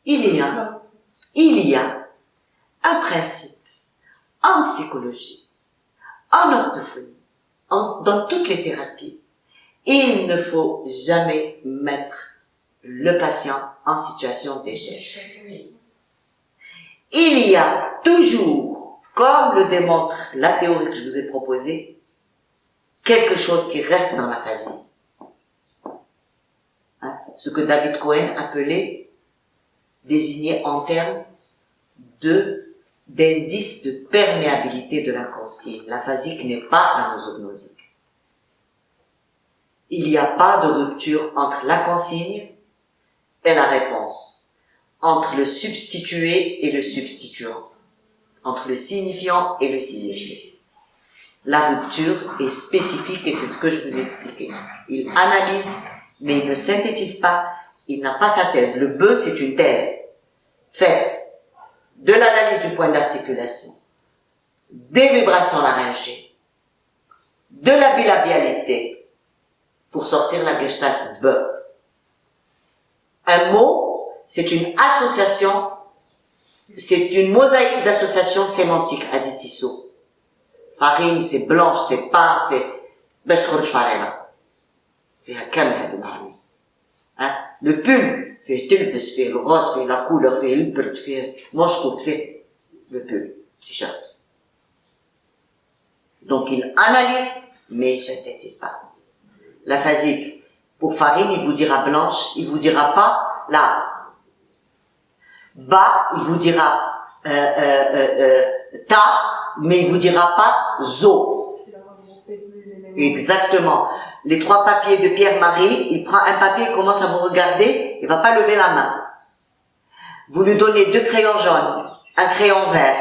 il y a un principe en psychologie, en orthophonie, dans toutes les thérapies. Il ne faut jamais mettre le patient en situation d'échec. Il y a toujours, comme le démontre la théorie que je vous ai proposée, quelque chose qui reste dans l'aphasie. Hein? Ce que David Cohen appelait, désigné en termes d'indice de perméabilité de la consigne. L'aphasique n'est pas un nosognosique. Il n'y a pas de rupture entre la consigne et la réponse, entre le substitué et le substituant, entre le signifiant et le signifié. La rupture est spécifique et c'est ce que je vous ai expliqué. Il analyse, mais il ne synthétise pas, il n'a pas sa thèse. Le BE, c'est une thèse faite de l'analyse du point d'articulation, des vibrations laryngées, de la bilabialité, pour sortir la gestalt BE. Un mot, c'est une association, c'est une mosaïque d'associations sémantiques, a dit Tissot. Farine, c'est blanche, c'est pain, c'est... باش تخرج farine. فيها كامل هذا المعاني. Le pull, فيه تلبس, فيه الغاز, فيه la couleur, فيه البرد, فيه مشكوت, فيه le pull, t-shirt. Donc il analyse, mais il ne synthétise pas. La phasique, pour farine, il vous dira blanche, il vous dira pas l'arbre. Bas, il vous dira ta, mais il vous dira pas zo. Exactement. Les 3 papiers de Pierre-Marie, il prend un papier, il commence à vous regarder, il va pas lever la main. Vous lui donnez 2 crayons jaunes, un crayon vert.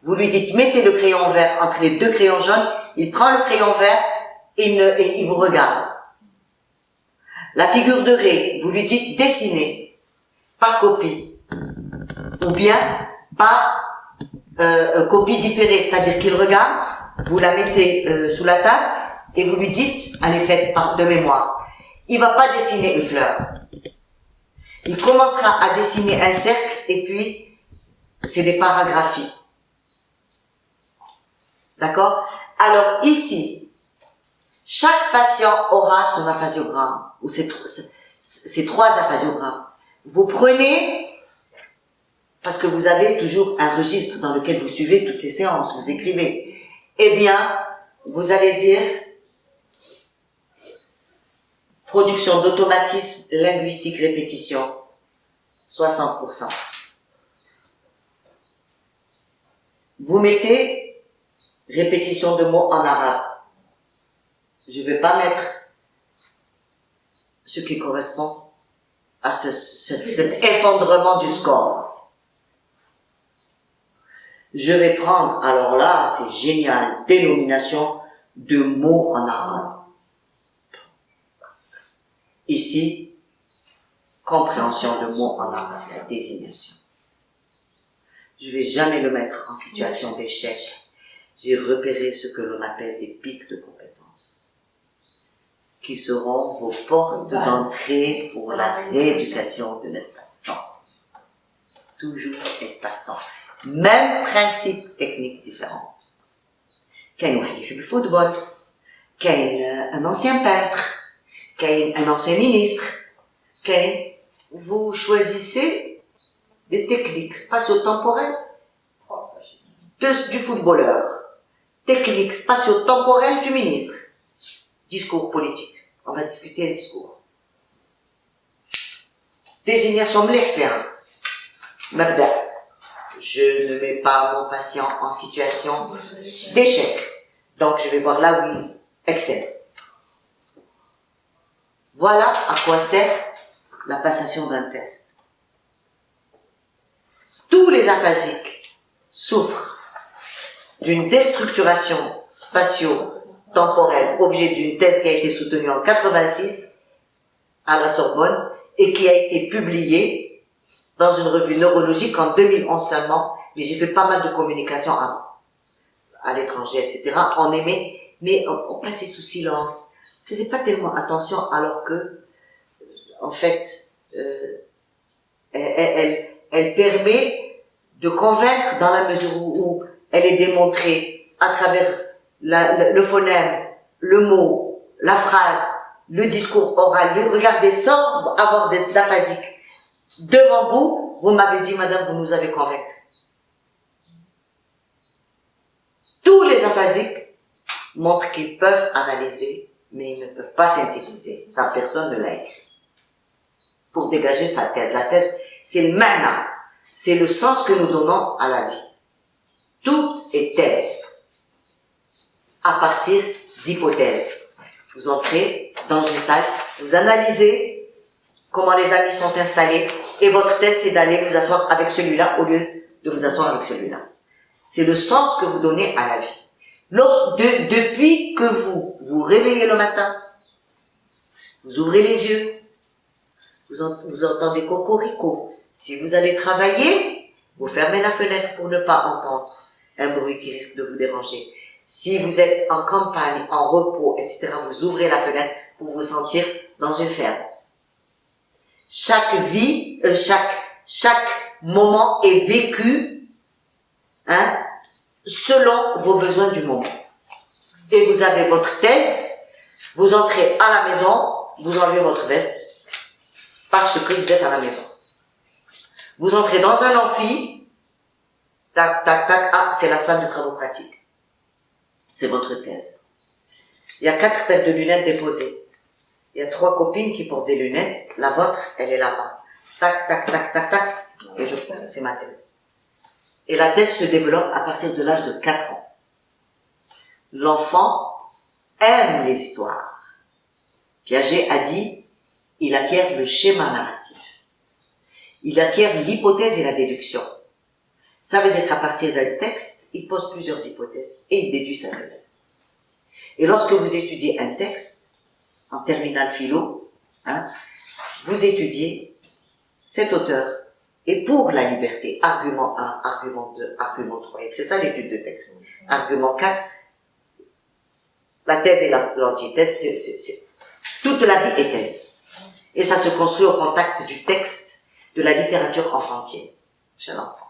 Vous lui dites, mettez le crayon vert entre les 2 crayons jaunes, il prend le crayon vert et il vous regarde. La figure de Ré, vous lui dites dessinez, par copie, ou bien par copie différée, c'est-à-dire qu'il regarde, vous la mettez sous la table et vous lui dites, allez faites de mémoire. Il va pas dessiner une fleur. Il commencera à dessiner un cercle et puis c'est des paragraphies. D'accord? Alors ici, chaque patient aura son aphasiogramme, ou ces 3 aphasiogrammes. Vous prenez, parce que vous avez toujours un registre dans lequel vous suivez toutes les séances, vous écrivez. Eh bien, vous allez dire production d'automatisme linguistique répétition, 60%. Vous mettez répétition de mots en arabe. Je ne vais pas mettre ce qui correspond à cet effondrement du score. Je vais prendre, alors là, c'est génial, dénomination de mots en arabe. Ici, compréhension de mots en arabe, la désignation. Je ne vais jamais le mettre en situation d'échec. J'ai repéré ce que l'on appelle des pics de compétences, qui seront vos portes d'entrée pour la rééducation de l'espace-temps. Toujours espace-temps. Même principe, technique différente. Quelqu'un qui joue le football, un ancien peintre, un ancien ministre, vous choisissez des techniques spatio-temporelles du footballeur, techniques spatio-temporelles du ministre, discours politique. On va discuter un discours. Désignation مليح فيها. مبدأ. Je ne mets pas mon patient en situation d'échec. Donc je vais voir là où il excelle. Voilà à quoi sert la passation d'un test. Tous les aphasiques souffrent d'une déstructuration spatio-temporelle, objet d'une thèse qui a été soutenue en 86 à la Sorbonne et qui a été publiée dans une revue neurologique en 2011 seulement, mais j'ai fait pas mal de communication à l'étranger, etc. On aimait, mais on passait sous silence. On faisait pas tellement attention alors que, en fait, elle elle permet de convaincre dans la mesure où elle est démontrée à travers le phonème, le mot, la phrase, le discours oral. Regardez, sans avoir d'aphasique. Devant vous, vous m'avez dit, madame, vous nous avez convaincu. Tous les aphasiques montrent qu'ils peuvent analyser, mais ils ne peuvent pas synthétiser. Sa personne ne l'a écrit. Pour dégager sa thèse. La thèse, c'est le mana. C'est le sens que nous donnons à la vie. Tout est thèse. À partir d'hypothèses. Vous entrez dans une salle, vous analysez comment les amis sont installés, et votre thèse, c'est d'aller vous asseoir avec celui-là au lieu de vous asseoir avec celui-là. C'est le sens que vous donnez à la vie. Depuis que vous vous réveillez le matin, vous ouvrez les yeux, vous entendez cocorico. Si vous allez travailler, vous fermez la fenêtre pour ne pas entendre un bruit qui risque de vous déranger. Si vous êtes en campagne, en repos, etc., vous ouvrez la fenêtre pour vous sentir dans une ferme. Chaque moment est vécu, selon vos besoins du moment. Et vous avez votre thèse, vous entrez à la maison, vous enlevez votre veste, parce que vous êtes à la maison. Vous entrez dans un amphi, tac, tac, tac, ah, c'est la salle de travaux pratiques. C'est votre thèse. Il y a 4 paires de lunettes déposées. Il y a 3 copines qui portent des lunettes, la vôtre, elle est là-bas. Tac, tac, tac, tac, tac, et c'est ma thèse. Et la thèse se développe à partir de l'âge de 4 ans. L'enfant aime les histoires. Piaget a dit, il acquiert le schéma narratif. Il acquiert l'hypothèse et la déduction. Ça veut dire qu'à partir d'un texte, il pose plusieurs hypothèses et il déduit sa thèse. Et lorsque vous étudiez un texte, en terminale philo, vous étudiez cet auteur est pour la liberté. Argument 1, argument 2, argument 3. Et c'est ça l'étude de texte. Argument 4, la thèse et l'antithèse, toute la vie est thèse. Et ça se construit au contact du texte, de la littérature enfantienne, chez l'enfant.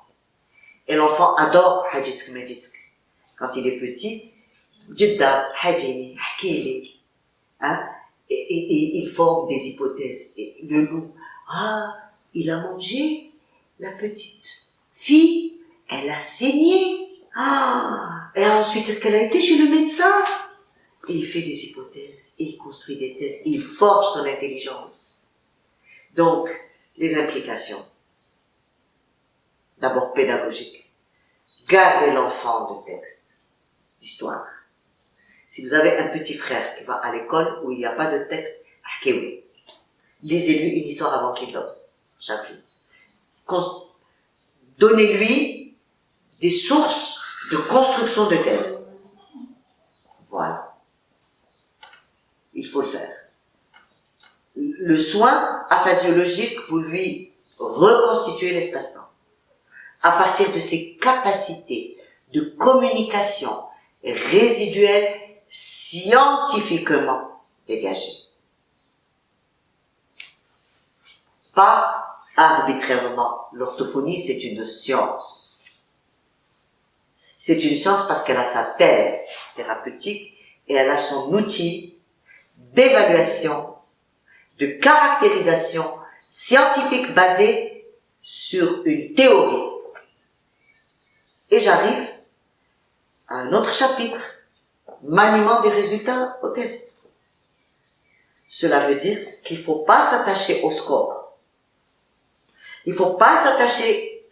Et l'enfant adore Hadjitsk Medjitsk. Quand il est petit, Jidda, Hadjini, Hakili, et il forme des hypothèses. Et le loup, il a mangé, la petite fille, elle a saigné. Et ensuite, est-ce qu'elle a été chez le médecin? Et il fait des hypothèses, et il construit des thèses, et il forge son intelligence. Donc, les implications. D'abord pédagogiques. Gardez l'enfant de texte, d'histoire. Si vous avez un petit frère qui va à l'école où il n'y a pas de texte, lisez-lui une histoire avant qu'il dorme, chaque jour. Donnez-lui des sources de construction de thèse. Voilà. Il faut le faire. Le soin aphasiologique, vous lui reconstituez l'espace-temps. À partir de ses capacités de communication résiduelles scientifiquement dégagées. Pas arbitrairement. L'orthophonie, c'est une science. C'est une science parce qu'elle a sa thèse thérapeutique et elle a son outil d'évaluation, de caractérisation scientifique basée sur une théorie. Et j'arrive à un autre chapitre, maniement des résultats au test. Cela veut dire qu'il ne faut pas s'attacher au score. Il ne faut pas s'attacher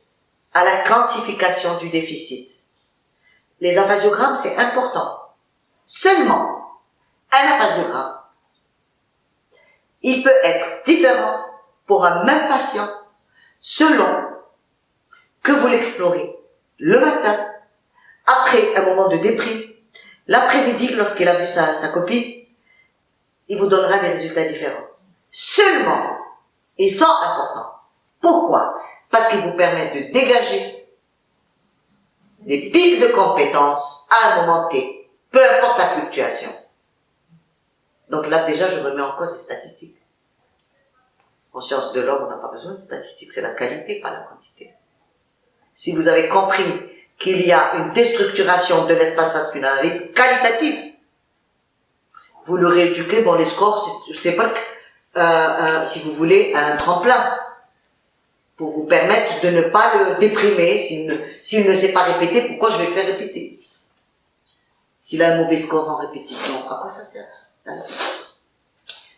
à la quantification du déficit. Les aphasiogrammes, c'est important. Seulement, un aphasiogramme, il peut être différent pour un même patient selon que vous l'explorez le matin, après un moment de déprime, l'après-midi lorsqu'il a vu sa copine, il vous donnera des résultats différents. Seulement, et sans important. Pourquoi? Parce qu'il vous permet de dégager des pics de compétences à un moment T, peu importe la fluctuation. Donc là, déjà, je remets en cause les statistiques. En sciences de l'homme, on n'a pas besoin de statistiques, c'est la qualité, pas la quantité. Si vous avez compris qu'il y a une déstructuration de l'espace, ça c'est une analyse qualitative. Vous le rééduquez, bon les scores, c'est pas si vous voulez, un tremplin pour vous permettre de ne pas le déprimer. S'il ne sait pas répéter, pourquoi je vais le faire répéter? S'il a un mauvais score en répétition, à quoi ça sert?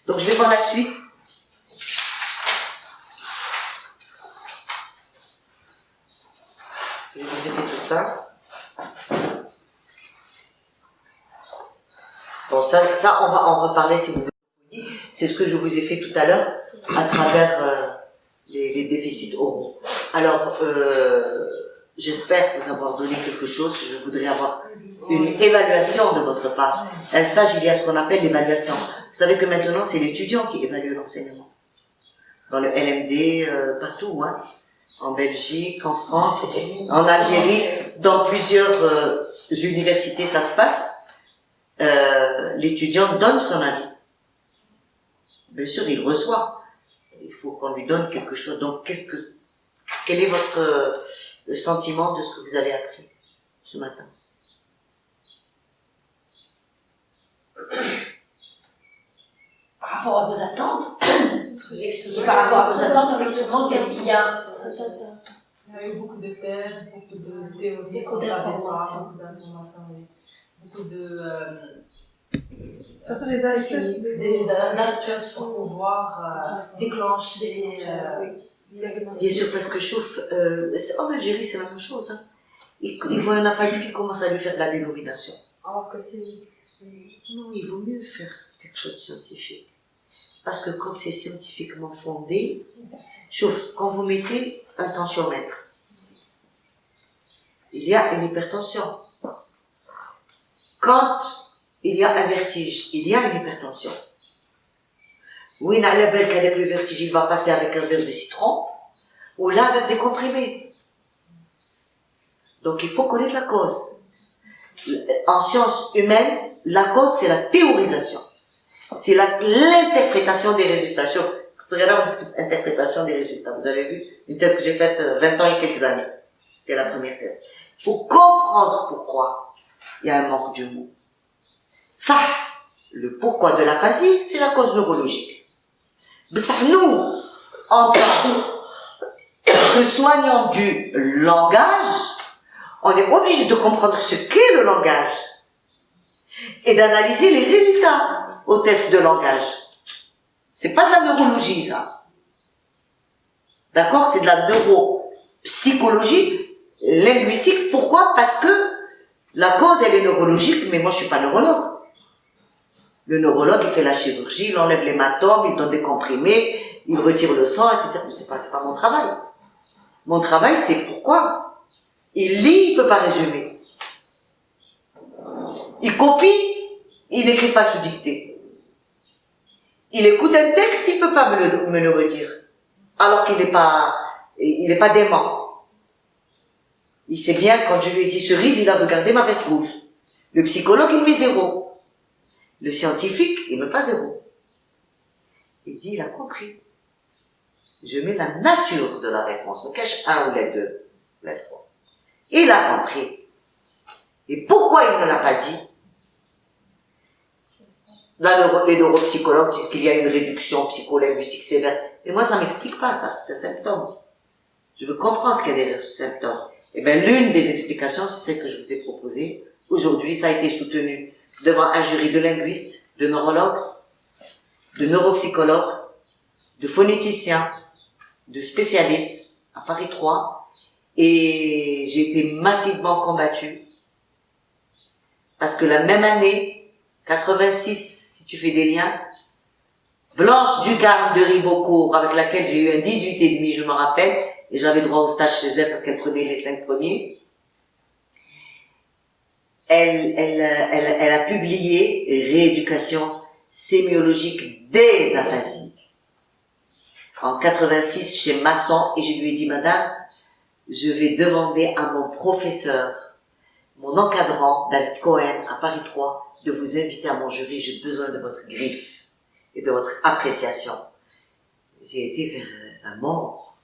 Donc je vais voir la suite. Je vous ai fait tout ça. Bon, ça, on va en reparler si vous voulez. C'est ce que je vous ai fait tout à l'heure à travers les déficits oraux. Alors, j'espère vous avoir donné quelque chose. Je voudrais avoir une évaluation de votre part. À un stage, il y a ce qu'on appelle l'évaluation. Vous savez que maintenant, c'est l'étudiant qui évalue l'enseignement. Dans le LMD, partout, hein. En Belgique, en France, en Algérie, dans plusieurs universités, ça se passe. L'étudiant donne son avis. Bien sûr, il reçoit. Il faut qu'on lui donne quelque chose. Donc, quel est votre sentiment de ce que vous avez appris ce matin? Par rapport à vos attentes, par rapport à vos attentes, effectivement, qu'est-ce qu'il y a? Il y a eu beaucoup de thèses, beaucoup de théories, beaucoup d'informations, beaucoup de surtout des astuces, astuces pour pouvoir déclencher. Bien sûr, parce que chauffe. En Algérie, c'est la même chose. Hein. Il voit un aphasie qui commence à lui faire de la dénomination. Alors que c'est... Non, il vaut mieux faire quelque chose de scientifique. Parce que quand c'est scientifiquement fondé, chauffe, quand vous mettez un tensiomètre, il y a une hypertension. Quand il y a un vertige, il y a une hypertension. Oui, Nalabel, qu'avec le vertige, il va passer avec un verre de citron, ou là avec des comprimés. Donc il faut connaître la cause. En sciences humaines, la cause, c'est la théorisation. C'est l'interprétation des résultats. C'est vraiment l'interprétation des résultats. Vous avez vu une thèse que j'ai faite 20 ans et quelques années. C'était la première thèse. Il faut comprendre pourquoi il y a un manque du mot. Ça, le pourquoi de l'aphasie, c'est la cause neurologique. Mais ça, nous, en tant que soignants du langage, on est obligé de comprendre ce qu'est le langage et d'analyser les résultats au test de langage. C'est pas de la neurologie, ça. D'accord? C'est de la neuropsychologie linguistique. Pourquoi? Parce que la cause, elle est neurologique, mais moi, je suis pas neurologue. Le neurologue, il fait la chirurgie, il enlève l'hématome, il donne des comprimés, il retire le sang, etc. Mais c'est pas mon travail. Mon travail, c'est pourquoi. Il lit, il peut pas résumer. Il copie, il n'écrit pas sous dictée. Il écoute un texte, il peut pas me le redire. Alors qu'il n'est pas dément. Il sait bien, quand je lui ai dit cerise, il a regardé ma veste rouge. Le psychologue, il met 0. Le scientifique, il met pas 0. Il dit, il a compris. Je mets la nature de la réponse. Me cache 1 ou les 2, les 3. Il a compris. Et pourquoi il ne l'a pas dit? Là, les neuropsychologues disent qu'il y a une réduction psycholinguistique sévère. Mais moi, ça m'explique pas ça, c'est un symptôme. Je veux comprendre ce qu'il y a derrière ce symptôme. Eh bien, l'une des explications, c'est celle que je vous ai proposée. Aujourd'hui, ça a été soutenu devant un jury de linguistes, de neurologues, de neuropsychologues, de phonéticiens, de spécialistes à Paris 3. Et j'ai été massivement combattue. Parce que la même année, 86, si tu fais des liens, Blanche Ducarme de Ribeaucourt, avec laquelle j'ai eu un 18,5, je me rappelle, et j'avais droit au stage chez elle parce qu'elle prenait les 5 premiers. Elle a publié Rééducation sémiologique des aphasies en 86 chez Masson, et je lui ai dit, madame, je vais demander à mon professeur, mon encadrant, David Cohen, à Paris 3, de vous inviter à mon jury, j'ai besoin de votre griffe et de votre appréciation. j'ai été vers un mort.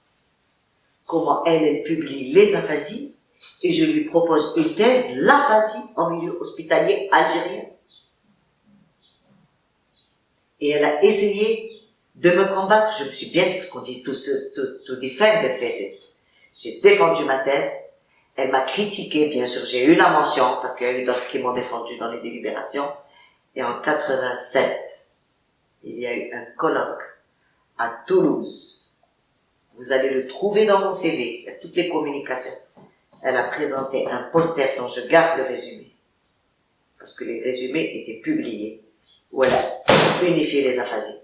Comment elle publie les aphasies, et je lui propose une thèse, l'aphasie en milieu hospitalier algérien. Et elle a essayé de me combattre. Je me suis bien dit, parce qu'on dit tout defend the thesis. J'ai défendu ma thèse. Elle m'a critiqué, bien sûr. J'ai eu la mention, parce qu'il y a eu d'autres qui m'ont défendu dans les délibérations. Et en 87, il y a eu un colloque à Toulouse. Vous allez le trouver dans mon CV. Il y a toutes les communications. Elle a présenté un poster dont je garde le résumé. Parce que les résumés étaient publiés. Où elle a unifié les aphasies.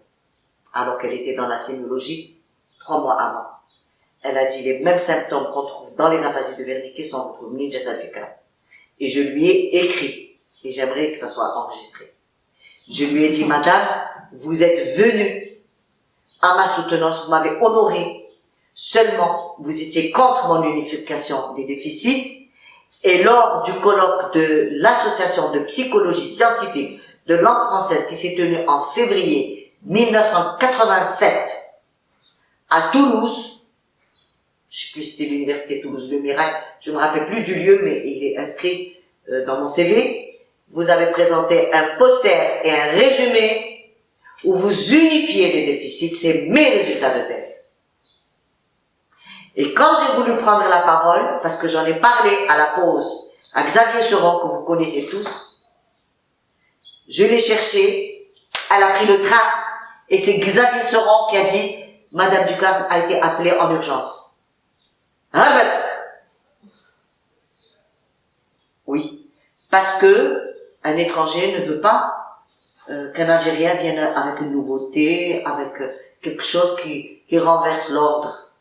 Alors qu'elle était dans la sémiologie 3 mois avant. Elle a dit les mêmes symptômes qu'on trouve dans les aphasies de Wernicke sont retrouvés Ninjas al-Fikra. Et je lui ai écrit. Et j'aimerais que ça soit enregistré. Je lui ai dit, madame, vous êtes venue à ma soutenance, vous m'avez honoré. Seulement, vous étiez contre mon unification des déficits. Et lors du colloque de l'association de psychologie scientifique de langue française qui s'est tenu en février 1987 à Toulouse, je sais plus si c'était l'université Toulouse Le Miracle, je me rappelle plus du lieu, mais il est inscrit dans mon CV. Vous avez présenté un poster et un résumé où vous unifiez les déficits, c'est mes résultats de thèse. Et quand j'ai voulu prendre la parole, parce que j'en ai parlé à la pause à Xavier Seron, que vous connaissez tous, je l'ai cherché, elle a pris le train, et c'est Xavier Seron qui a dit, Madame Ducarme a été appelée en urgence. Rabat! Oui. Parce que un étranger ne veut pas qu'un Algérien vienne avec une nouveauté, avec quelque chose qui renverse l'ordre,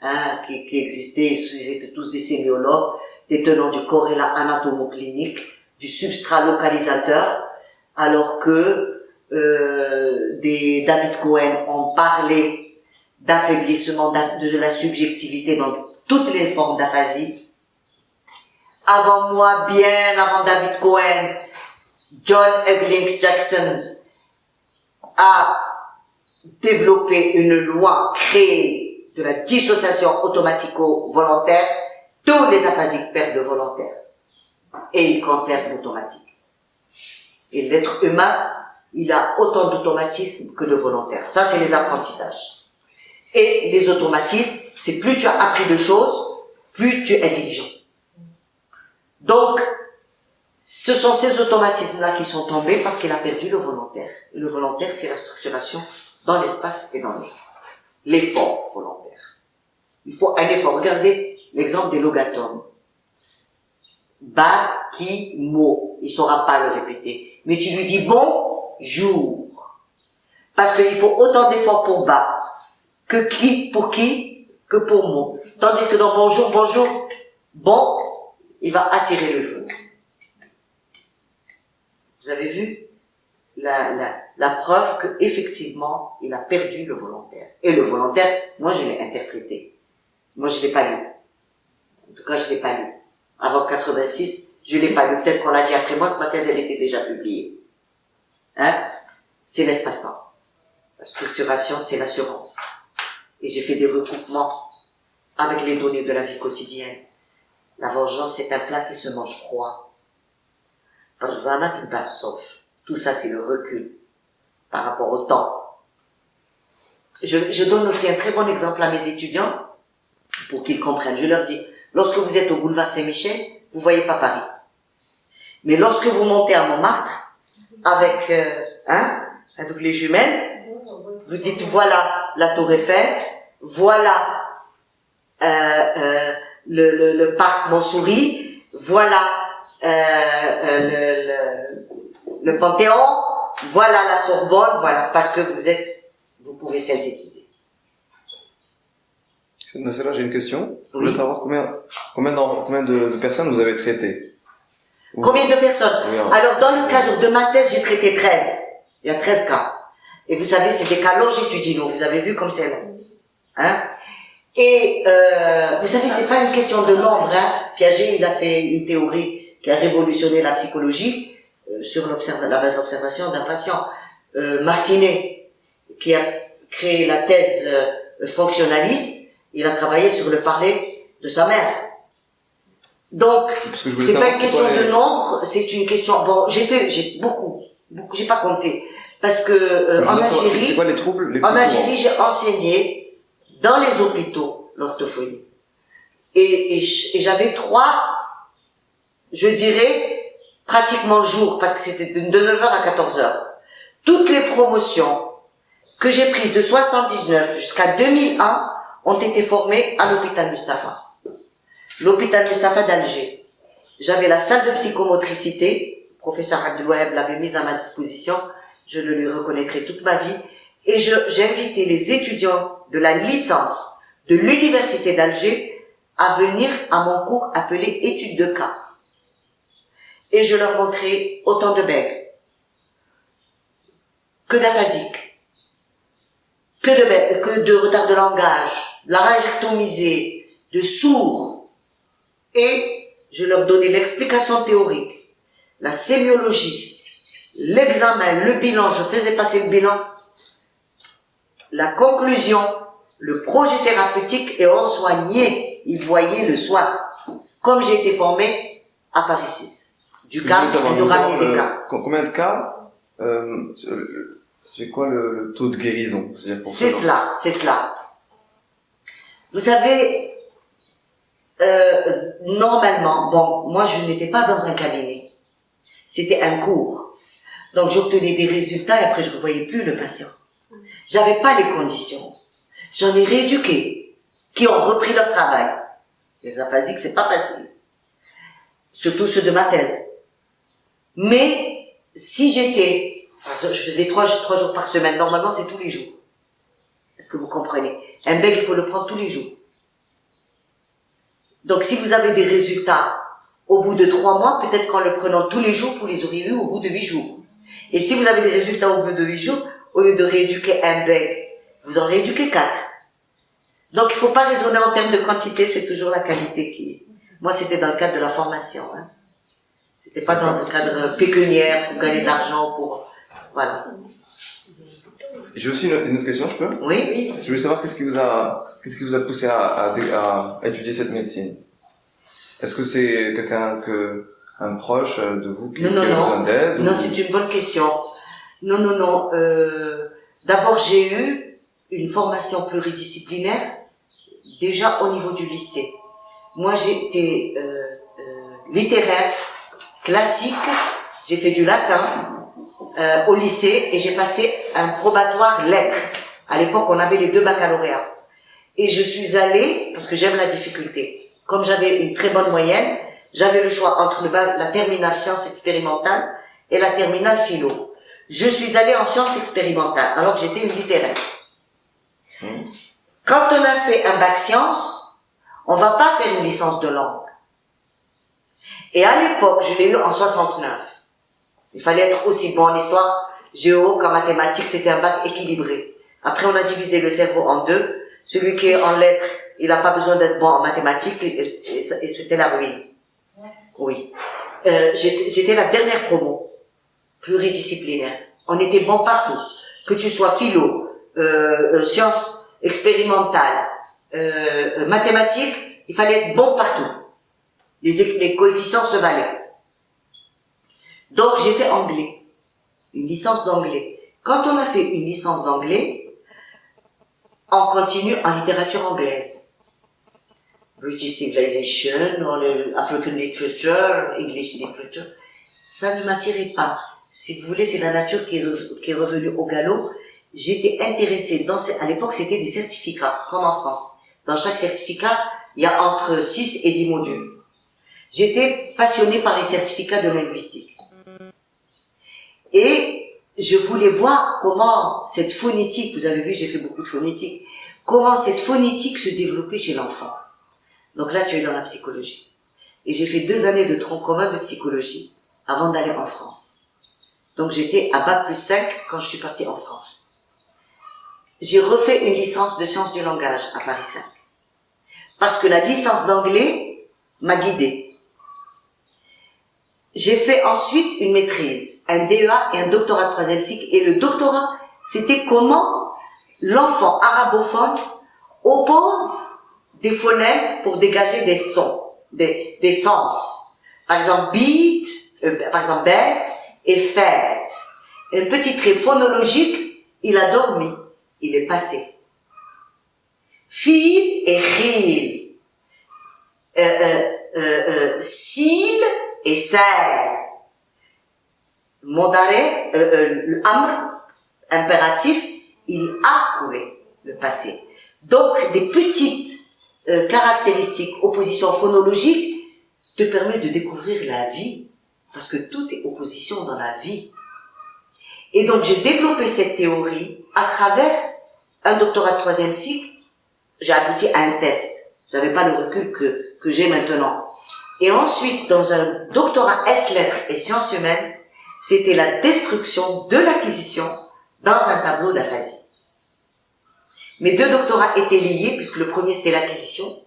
hein, qui existait. Ils étaient tous des sémiologues, des tenants du corrélat anatomoclinique, du substrat localisateur, alors que des David Cohen ont parlé d'affaiblissement de la subjectivité dans toutes les formes d'aphasie. Avant moi, bien avant David Cohen, John Eglings Jackson a développé une loi créée de la dissociation automatico-volontaire. Tous les aphasiques perdent le volontaire et ils conservent l'automatique. Et l'être humain, il a autant d'automatisme que de volontaire. Ça, c'est les apprentissages. Et les automatismes, c'est plus tu as appris de choses, plus tu es intelligent. Donc, ce sont ces automatismes-là qui sont tombés parce qu'il a perdu le volontaire. Et le volontaire, c'est la structuration dans l'espace et dans le temps. L'effort volontaire. Il faut un effort. Regardez l'exemple des logatomes. Ba, qui, mo. Il saura pas le répéter. Mais tu lui dis bonjour. Parce qu'il faut autant d'efforts pour ba que pour qui, que pour mo. Tandis que dans bonjour, bonjour, bon, il va attirer le jour. Vous avez vu la preuve que effectivement il a perdu le volontaire. Et le volontaire, moi je l'ai interprété. Moi je l'ai pas lu. En tout cas je l'ai pas lu. Avant 86, je l'ai pas lu. Peut-être qu'on l'a dit après moi que ma thèse elle était déjà publiée. Hein? C'est l'espace-temps. La structuration, c'est l'assurance. Et j'ai fait des recoupements avec les données de la vie quotidienne. La vengeance, c'est un plat qui se mange froid. Tout ça, c'est le recul par rapport au temps. Je donne aussi un très bon exemple à mes étudiants pour qu'ils comprennent. Je leur dis, lorsque vous êtes au boulevard Saint-Michel, vous voyez pas Paris. Mais lorsque vous montez à Montmartre, avec les jumelles, vous dites, voilà la Tour Eiffel, voilà le parc Montsouris, voilà le Panthéon, voilà la Sorbonne, voilà, parce que vous pouvez synthétiser. Nassera, j'ai une question. Oui. Je voulais savoir combien de personnes vous avez traité. Combien de personnes? Oui, alors, dans le cadre de ma thèse, j'ai traité 13. Il y a 13 cas. Et vous savez, c'est des cas longitudinaux. Vous avez vu comme c'est long. Hein? Et, vous savez, c'est pas une question de nombre, hein. Piaget, il a fait une théorie qui a révolutionné la psychologie, sur la base de l'observation d'un patient. Martinet, qui a créé la thèse fonctionnaliste, il a travaillé sur le parler de sa mère. Donc, Parce que je voulais c'est pas savoir, une c'est question quoi de les- nombre, c'est une question, bon, j'ai beaucoup, j'ai pas compté. Parce que, Je veux en savoir, c'est Algérie, quoi les troubles les plus en Algérie, courants? j'ai enseigné dans les hôpitaux l'orthophonie. Et j'avais 3, je dirais, pratiquement jours, parce que c'était de 9 heures à 14 heures. Toutes les promotions que j'ai prises de 79 jusqu'à 2001 ont été formées à l'hôpital Mustapha. L'hôpital Mustapha d'Alger. J'avais la salle de psychomotricité, le professeur Abdelouaheb l'avait mise à ma disposition, je le lui reconnaîtrai toute ma vie, et j'ai invité les étudiants de la licence de l'université d'Alger à venir à mon cours appelé études de cas. Et je leur montrais autant de bègues, que d'aphasiques, que de retard de langage, laryngectomisés, de sourds, et je leur donnais l'explication théorique, la sémiologie, l'examen, le bilan, je faisais passer le bilan, la conclusion, le projet thérapeutique, et on soignait, ils voyaient le soin, comme j'ai été formée à Paris 6. Du Je cas, voulais savoir, ils nous ramenaient des cas. combien de cas, c'est quoi le taux de guérison? C'est-à-dire pour C'est ce genre? cela, c'est cela. Vous savez, normalement, bon, moi je n'étais pas dans un cabinet, c'était un cours. Donc j'obtenais des résultats et après je ne voyais plus le patient. J'avais pas les conditions. J'en ai rééduqué, qui ont repris leur travail. Les aphasiques, c'est pas facile. Surtout ceux de ma thèse. Mais, si j'étais, je faisais 3 jours par semaine, normalement c'est tous les jours. Est-ce que vous comprenez? Un bec, il faut le prendre tous les jours. Donc si vous avez des résultats au bout de 3 mois, peut-être qu'en le prenant tous les jours, vous les auriez eu au bout de 8 jours. Et si vous avez des résultats au bout de 8 jours, au lieu de rééduquer un bec, vous en rééduquez 4. Donc il faut pas raisonner en termes de quantité, c'est toujours la qualité qui... Moi c'était dans le cadre de la formation, hein. C'était pas dans le cadre pécuniaire, pour gagner de l'argent, pour... Voilà. J'ai aussi une autre question, je peux? Oui? Je voulais savoir qu'est-ce qui vous a poussé à étudier cette médecine? Est-ce que c'est un proche de vous qui a besoin d'aide? Non, c'est une bonne question. Non. D'abord, j'ai eu une formation pluridisciplinaire déjà au niveau du lycée. Moi, j'étais littéraire, classique, j'ai fait du latin au lycée et j'ai passé un probatoire lettres. À l'époque, on avait les 2 baccalauréats. Et je suis allée, parce que j'aime la difficulté, comme j'avais une très bonne moyenne, j'avais le choix entre la terminale sciences expérimentales et la terminale philo. Je suis allée en sciences expérimentales, alors que j'étais une littéraire. Quand on a fait un bac sciences, on va pas faire une licence de langue. Et à l'époque, je l'ai eu en 69. Il fallait être aussi bon en histoire, géo qu'en mathématiques, c'était un bac équilibré. Après, on a divisé le cerveau en 2. Celui qui est en lettres, il n'a pas besoin d'être bon en mathématiques, et c'était la ruine. Oui. J'étais la dernière promo, pluridisciplinaire. On était bon partout. Que tu sois philo, sciences expérimentales, mathématiques, il fallait être bon partout. Les coefficients se valaient. Donc j'ai fait anglais, une licence d'anglais. Quand on a fait une licence d'anglais, on continue en littérature anglaise. British Civilization, African Literature, English Literature. Ça ne m'attirait pas. Si vous voulez, c'est la nature qui est revenue au galop. J'étais intéressée à l'époque, c'était des certificats, comme en France. Dans chaque certificat, il y a entre 6 et 10 modules. J'étais passionnée par les certificats de linguistique. Et je voulais voir comment cette phonétique, vous avez vu, j'ai fait beaucoup de phonétique, comment cette phonétique se développait chez l'enfant. Donc là, tu es dans la psychologie. Et j'ai fait 2 années de tronc commun de psychologie avant d'aller en France. Donc j'étais à Bac+5 quand je suis partie en France. J'ai refait une licence de sciences du langage à Paris 5. Parce que la licence d'anglais m'a guidée. J'ai fait ensuite une maîtrise, un DEA et un doctorat de 3e cycle. Et le doctorat, c'était comment l'enfant arabophone oppose des phonèmes pour dégager des sons, des sens. Par exemple, beat, par exemple, bête et fête. Un petit trait phonologique, il a dormi, il est passé. Fil et khil. Sil et serre. Mondaré, l'amr, impératif, il a coulé, le passé. Donc, des petites caractéristiques, oppositions phonologiques, te permettent de découvrir la vie, parce que tout est opposition dans la vie. Et donc, j'ai développé cette théorie à travers un doctorat de 3e cycle. J'ai abouti à un test. J'avais pas le recul que j'ai maintenant. Et ensuite, dans un doctorat S-lettres et sciences humaines, c'était la destruction de l'acquisition dans un tableau d'aphasie. Mes 2 doctorats étaient liés, puisque le premier c'était l'acquisition,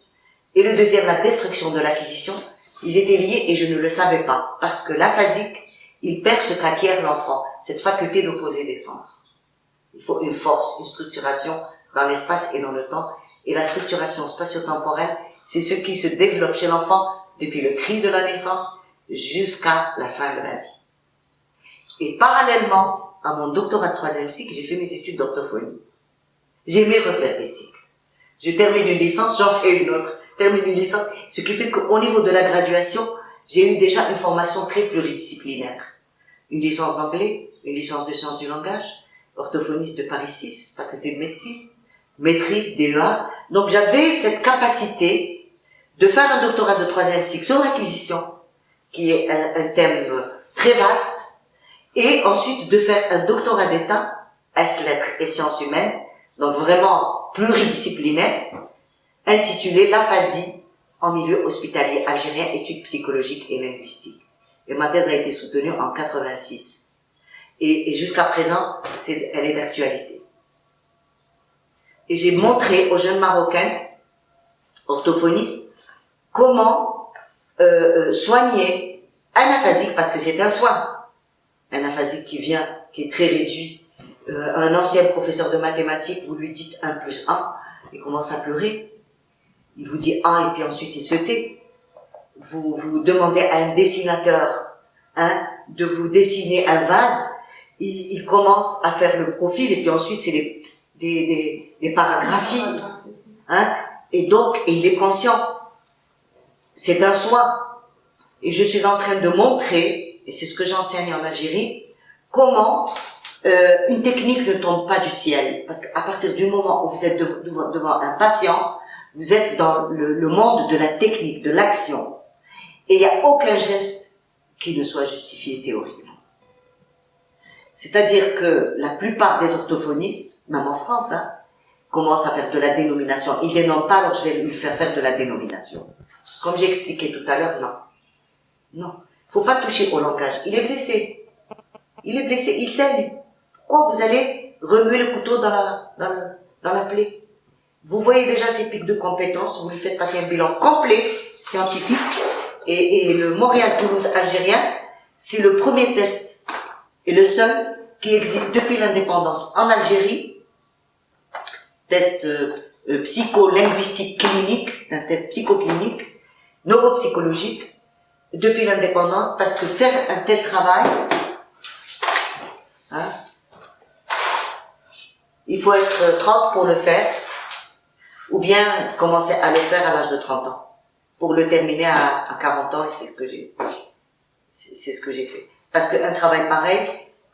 et le deuxième la destruction de l'acquisition. Ils étaient liés et je ne le savais pas, parce que l'aphasique, il perd ce qu'acquiert l'enfant, cette faculté d'opposer des sens. Il faut une force, une structuration dans l'espace et dans le temps, et la structuration spatio-temporelle, c'est ce qui se développe chez l'enfant depuis le cri de la naissance jusqu'à la fin de la vie. Et parallèlement à mon doctorat de 3e cycle, j'ai fait mes études d'orthophonie. J'aimais refaire des cycles. Je termine une licence, j'en fais une autre, termine une licence, ce qui fait qu'au niveau de la graduation, j'ai eu déjà une formation très pluridisciplinaire. Une licence d'anglais, une licence de sciences du langage, orthophoniste de Paris 6, faculté de médecine, maîtrise, DEA. Donc j'avais cette capacité de faire un doctorat de 3e cycle sur l'acquisition, qui est un thème très vaste, et ensuite de faire un doctorat d'état, S-lettres et sciences humaines, donc vraiment pluridisciplinaire, intitulé l'aphasie en milieu hospitalier algérien, études psychologiques et linguistiques. Et ma thèse a été soutenue en 86. Et jusqu'à présent, elle est d'actualité. Et j'ai montré aux jeunes Marocains, orthophonistes, comment soigner un aphasique, parce que c'est un soin. Un aphasique qui est très réduit. Un ancien professeur de mathématiques, vous lui dites 1 plus 1, il commence à pleurer. Il vous dit 1 et puis ensuite il se tait. Vous demandez à un dessinateur de vous dessiner un vase, il commence à faire le profil et puis ensuite c'est des paragraphies. Et il est conscient. C'est un soin. Et je suis en train de montrer, et c'est ce que j'enseigne en Algérie, comment une technique ne tombe pas du ciel. Parce qu'à partir du moment où vous êtes devant un patient, vous êtes dans le monde de la technique, de l'action. Et il n'y a aucun geste qui ne soit justifié théoriquement. C'est-à-dire que la plupart des orthophonistes, même en France, commencent à faire de la dénomination. Ils ne les nomment pas, alors je vais lui faire de la dénomination. Comme j'ai expliqué tout à l'heure, non. Non. Faut pas toucher au langage. Il est blessé. Il saigne. Pourquoi vous allez remuer le couteau dans la plaie? Vous voyez déjà ses pics de compétences, vous lui faites passer un bilan complet, scientifique, et le Montréal-Toulouse algérien, c'est le premier test, et le seul qui existe depuis l'indépendance en Algérie, test psycholinguistique clinique, c'est un test psychoclinique, neuropsychologique, depuis l'indépendance, parce que faire un tel travail, il faut être 30 pour le faire, ou bien commencer à le faire à l'âge de 30 ans, pour le terminer à 40 ans, et c'est ce que j'ai fait. Parce qu'un travail pareil,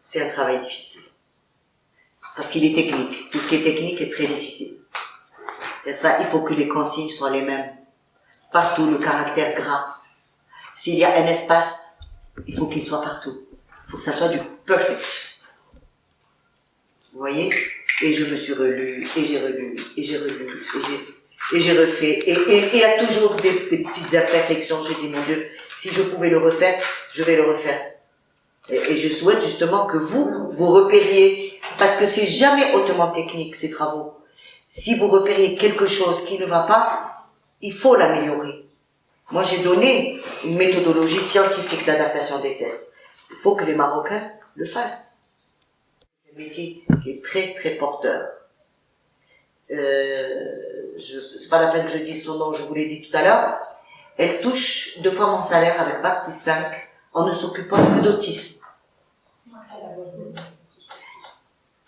c'est un travail difficile. Parce qu'il est technique. Tout ce qui est technique est très difficile. Et ça, il faut que les consignes soient les mêmes. Partout, le caractère gras. S'il y a un espace, il faut qu'il soit partout. Il faut que ça soit du perfect. Vous voyez? Et je me suis relu, et j'ai relu, et j'ai relu, et j'ai refait. Et il y a toujours des petites imperfections. Je dis, mon Dieu, si je pouvais le refaire, je vais le refaire. Et je souhaite justement que vous repériez, parce que c'est jamais hautement technique, ces travaux. Si vous repériez quelque chose qui ne va pas, il faut l'améliorer. Moi, j'ai donné une méthodologie scientifique d'adaptation des tests. Il faut que les Marocains le fassent. C'est un métier qui est très, très porteur. c'est pas la peine que je dise son nom, je vous l'ai dit tout à l'heure, elle touche 2 fois mon salaire avec Bac plus 5 en ne s'occupant que d'autisme.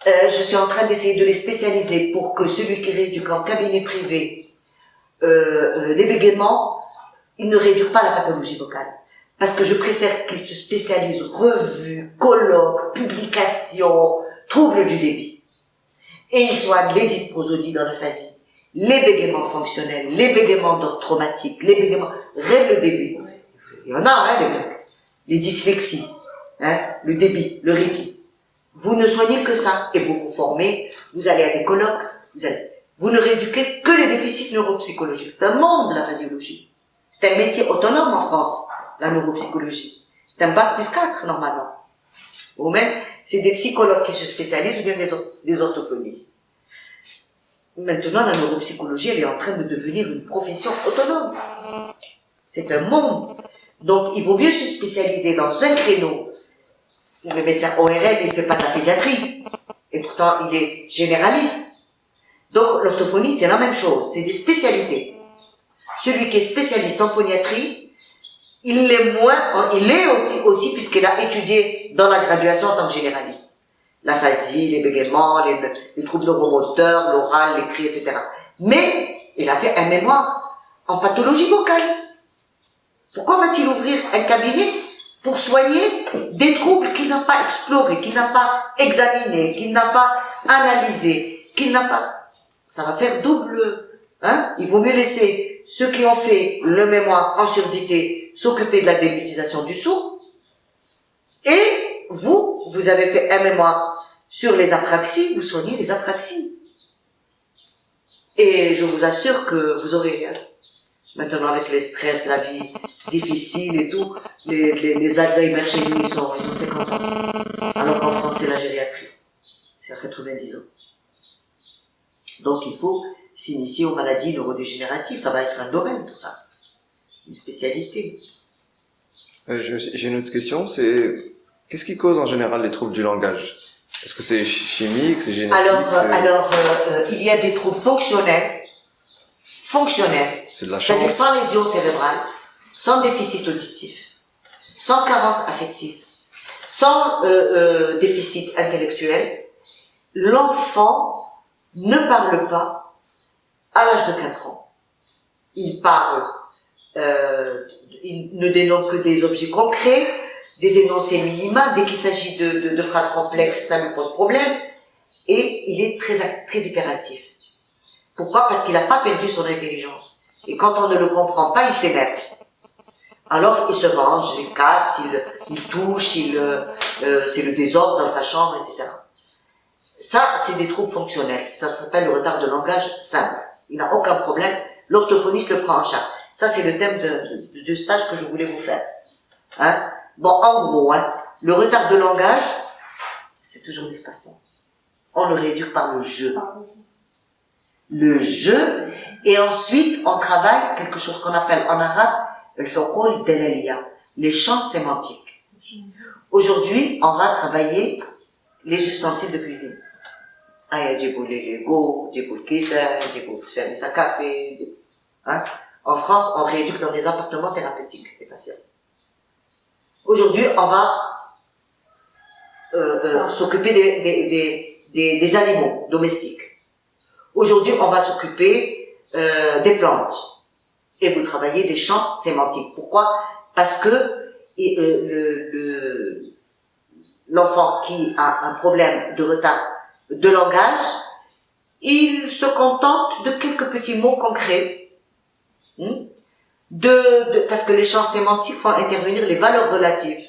Je suis en train d'essayer de les spécialiser pour que celui qui rééduque en cabinet privé les bégaiements, il ne rééduque pas la pathologie vocale. Parce que je préfère qu'il se spécialise revue, colloque, publication, troubles du débit. Et il soigne les dysprosodies dans l'aphasie, les bégaiements fonctionnels, les bégaiements d'ordre traumatique, les bégaiements, règle le débit. Il y en a, hein, les dyslexies, hein, le débit, le rythme. Vous ne soignez que ça, et vous vous formez, vous allez à des colloques, vous ne rééduquez que les déficits neuropsychologiques. C'est un monde, la physiologie. C'est un métier autonome en France, la neuropsychologie. C'est un Bac plus 4, normalement. Ou même, c'est des psychologues qui se spécialisent ou bien des orthophonistes. Maintenant, la neuropsychologie, elle est en train de devenir une profession autonome. C'est un monde. Donc, il vaut mieux se spécialiser dans un créneau. Le médecin ORL, il fait pas de la pédiatrie. Et pourtant, il est généraliste. Donc, l'orthophonie, c'est la même chose. C'est des spécialités. Celui qui est spécialiste en phoniatrie, il l'est aussi puisqu'il a étudié dans la graduation en tant que généraliste. L'aphasie, les bégaiements, les troubles neuromoteurs, l'oral, l'écrit, etc. Mais, il a fait un mémoire en pathologie vocale. Pourquoi va-t-il ouvrir un cabinet pour soigner des troubles qu'il n'a pas explorés, qu'il n'a pas examinés, qu'il n'a pas analysés, qu'il n'a pas... Ça va faire double, hein? Il vaut mieux laisser ceux qui ont fait le mémoire en surdité s'occuper de la démutisation du sourd. Et vous avez fait un mémoire sur les apraxies, vous soignez les apraxies. Et je vous assure que vous aurez, maintenant avec les stress, la vie difficile et tout, les Alzheimer chez nous, ils sont 50 ans. Alors qu'en France, c'est la gériatrie. C'est à 90 ans. Donc il faut s'initier aux maladies neurodégénératives. Ça va être un domaine, tout ça. Une spécialité. J'ai une autre question, c'est qu'est-ce qui cause en général les troubles du langage? Est-ce que c'est chimique, c'est génétique? Alors, il y a des troubles fonctionnels. C'est de la chance. C'est-à-dire sans lésion cérébrale, sans déficit auditif, sans carence affective, sans déficit intellectuel. L'enfant ne parle pas à l'âge de 4 ans. Il parle, il ne dénomme que des objets concrets, des énoncés minima. Dès qu'il s'agit de phrases complexes, ça lui pose problème. Et il est très hyperactif. Pourquoi? Parce qu'il n'a pas perdu son intelligence. Et quand on ne le comprend pas, il s'énerve. Alors il se venge, il casse, il touche, c'est le désordre dans sa chambre, etc. Ça, c'est des troubles fonctionnels. Ça s'appelle le retard de langage simple. Il n'a aucun problème. L'orthophoniste le prend en charge. Ça, c'est le thème du stage que je voulais vous faire. Hein? Bon, en gros, le retard de langage, c'est toujours l'espace-temps. On le réduit par le jeu. Le jeu, et ensuite, on travaille quelque chose qu'on appelle en arabe, le fiqh dalalia, les champs sémantiques. Aujourd'hui, on va travailler les ustensiles de cuisine. Djibou les Lego, Djibou le Kissa, Djibou le service à café, hein. En France, on rééduque dans des appartements thérapeutiques des patients. Aujourd'hui, on va s'occuper des animaux domestiques. Aujourd'hui, on va s'occuper des plantes. Et vous travaillez des champs sémantiques. Pourquoi? Parce que l'enfant qui a un problème de retard de langage, il se contente de quelques petits mots concrets. Parce que les champs sémantiques font intervenir les valeurs relatives.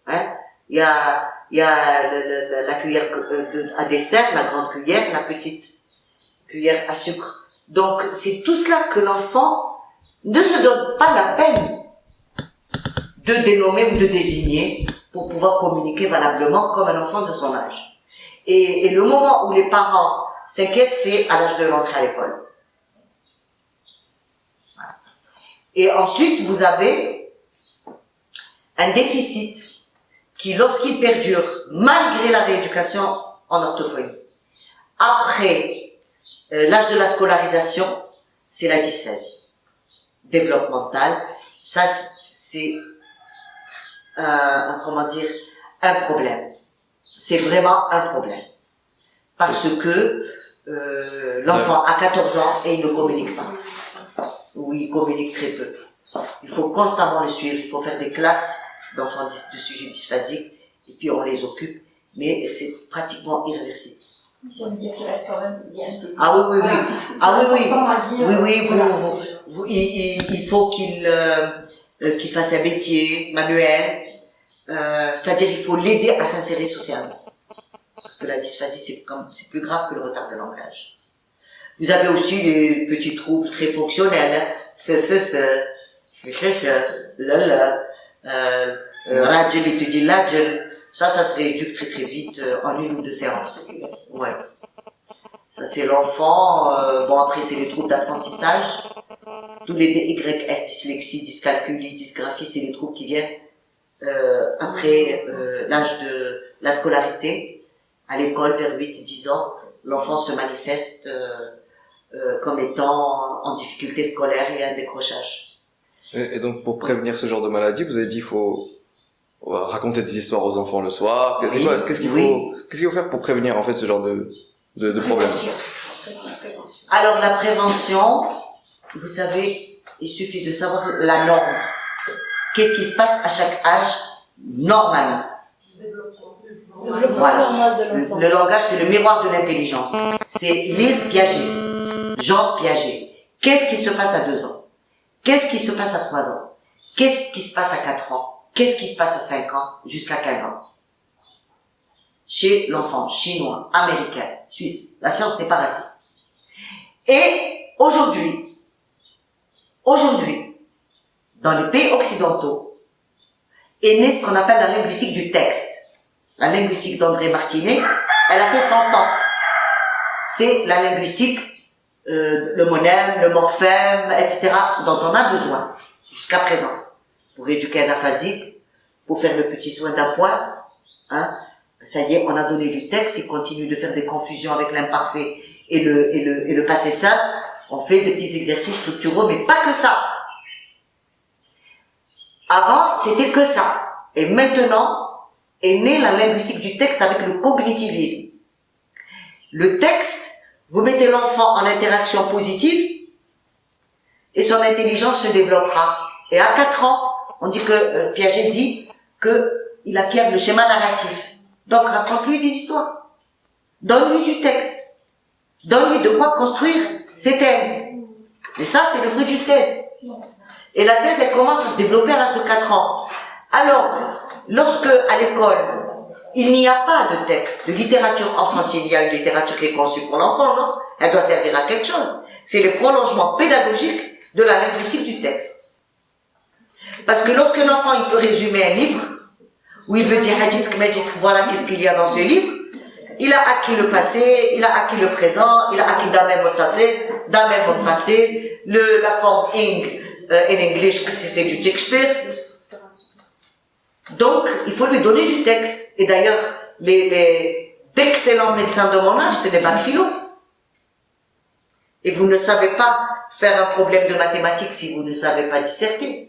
Hein? Il y a la cuillère à dessert, la grande cuillère, la petite cuillère à sucre. Donc, c'est tout cela que l'enfant ne se donne pas la peine de dénommer ou de désigner pour pouvoir communiquer valablement comme un enfant de son âge. Et le moment où les parents s'inquiètent, c'est à l'âge de l'entrée à l'école. Voilà. Et ensuite, vous avez un déficit qui, lorsqu'il perdure, malgré la rééducation en orthophonie, après L'âge de la scolarisation, c'est la dysphasie développementale. Ça, c'est comment dire, un problème. C'est vraiment un problème. Parce que l'enfant a 14 ans et il ne communique pas. Ou il communique très peu. Il faut constamment le suivre. Il faut faire des classes d'enfants de sujets dysphasiques et puis on les occupe. Mais c'est pratiquement irréversible. Ça veut dire qu'il reste quand même bien. Ah oui, oui, oui. Ah oui, oui. Oui, oui, il faut qu'il fasse un métier manuel. C'est-à-dire il faut l'aider à s'insérer socialement. Parce que la dysphasie, c'est plus grave que le retard de langage. Vous avez aussi des petits troubles très fonctionnels. Rajel, il te dit Lajel. Ça se rééduque très très vite en 1 ou 2 séances. Ouais. Ça c'est l'enfant. Bon après c'est les troubles d'apprentissage. Tous les DYS, dyslexie, dyscalculie, dysgraphie, c'est les troubles qui viennent après l'âge de la scolarité. À l'école, vers 8-10 ans, l'enfant se manifeste comme étant en difficulté scolaire et un décrochage. Et donc, pour prévenir ce genre de maladie, vous avez dit qu'il faut raconter des histoires aux enfants le soir. Qu'est-ce qu'il faut faire pour prévenir en fait ce genre de problème? Alors la prévention, vous savez, il suffit de savoir la norme. Qu'est-ce qui se passe à chaque âge normalement? Voilà. Le langage, c'est le miroir de l'intelligence. C'est lire Piaget, Jean Piaget. Qu'est-ce qui se passe à 2 ans? Qu'est-ce qui se passe à 3 ans? Qu'est-ce qui se passe à 4 ans? Qu'est-ce qui se passe à 5 ans jusqu'à 15 ans? Chez l'enfant chinois, américain, suisse, la science n'est pas raciste. Et aujourd'hui, dans les pays occidentaux, est née ce qu'on appelle la linguistique du texte. La linguistique d'André Martinet, elle a fait 100 ans. C'est la linguistique, le monème, le morphème, etc., dont on a besoin, jusqu'à présent. Pour éduquer un aphasique, pour faire le petit soin d'un point, hein. Ça y est, on a donné du texte, il continue de faire des confusions avec l'imparfait et le passé simple. On fait des petits exercices structuraux, mais pas que ça. Avant, c'était que ça. Et maintenant, est née la linguistique du texte avec le cognitivisme. Le texte, vous mettez l'enfant en interaction positive et son intelligence se développera. Et à 4 ans, on dit que Piaget dit qu'il acquiert le schéma narratif. Donc raconte-lui des histoires. Donne-lui du texte. Donne-lui de quoi construire ses thèses. Et ça, c'est le fruit d'une thèse. Et la thèse, elle commence à se développer à l'âge de 4 ans. Alors, lorsque, à l'école, il n'y a pas de texte, de littérature enfantine, il y a une littérature qui est conçue pour l'enfant, non? Elle doit servir à quelque chose. C'est le prolongement pédagogique de la linguistique du texte. Parce que lorsque l'enfant, il peut résumer un livre, où il veut dire, voilà qu'est-ce qu'il y a dans ce livre, il a acquis le passé, il a acquis le présent, il a acquis d'un même mot passé, la forme ing, in English, c'est du Shakespeare. Donc, il faut lui donner du texte. Et d'ailleurs, les d'excellents médecins de mon âge, c'est des bacs philo. Et vous ne savez pas faire un problème de mathématiques si vous ne savez pas disserter.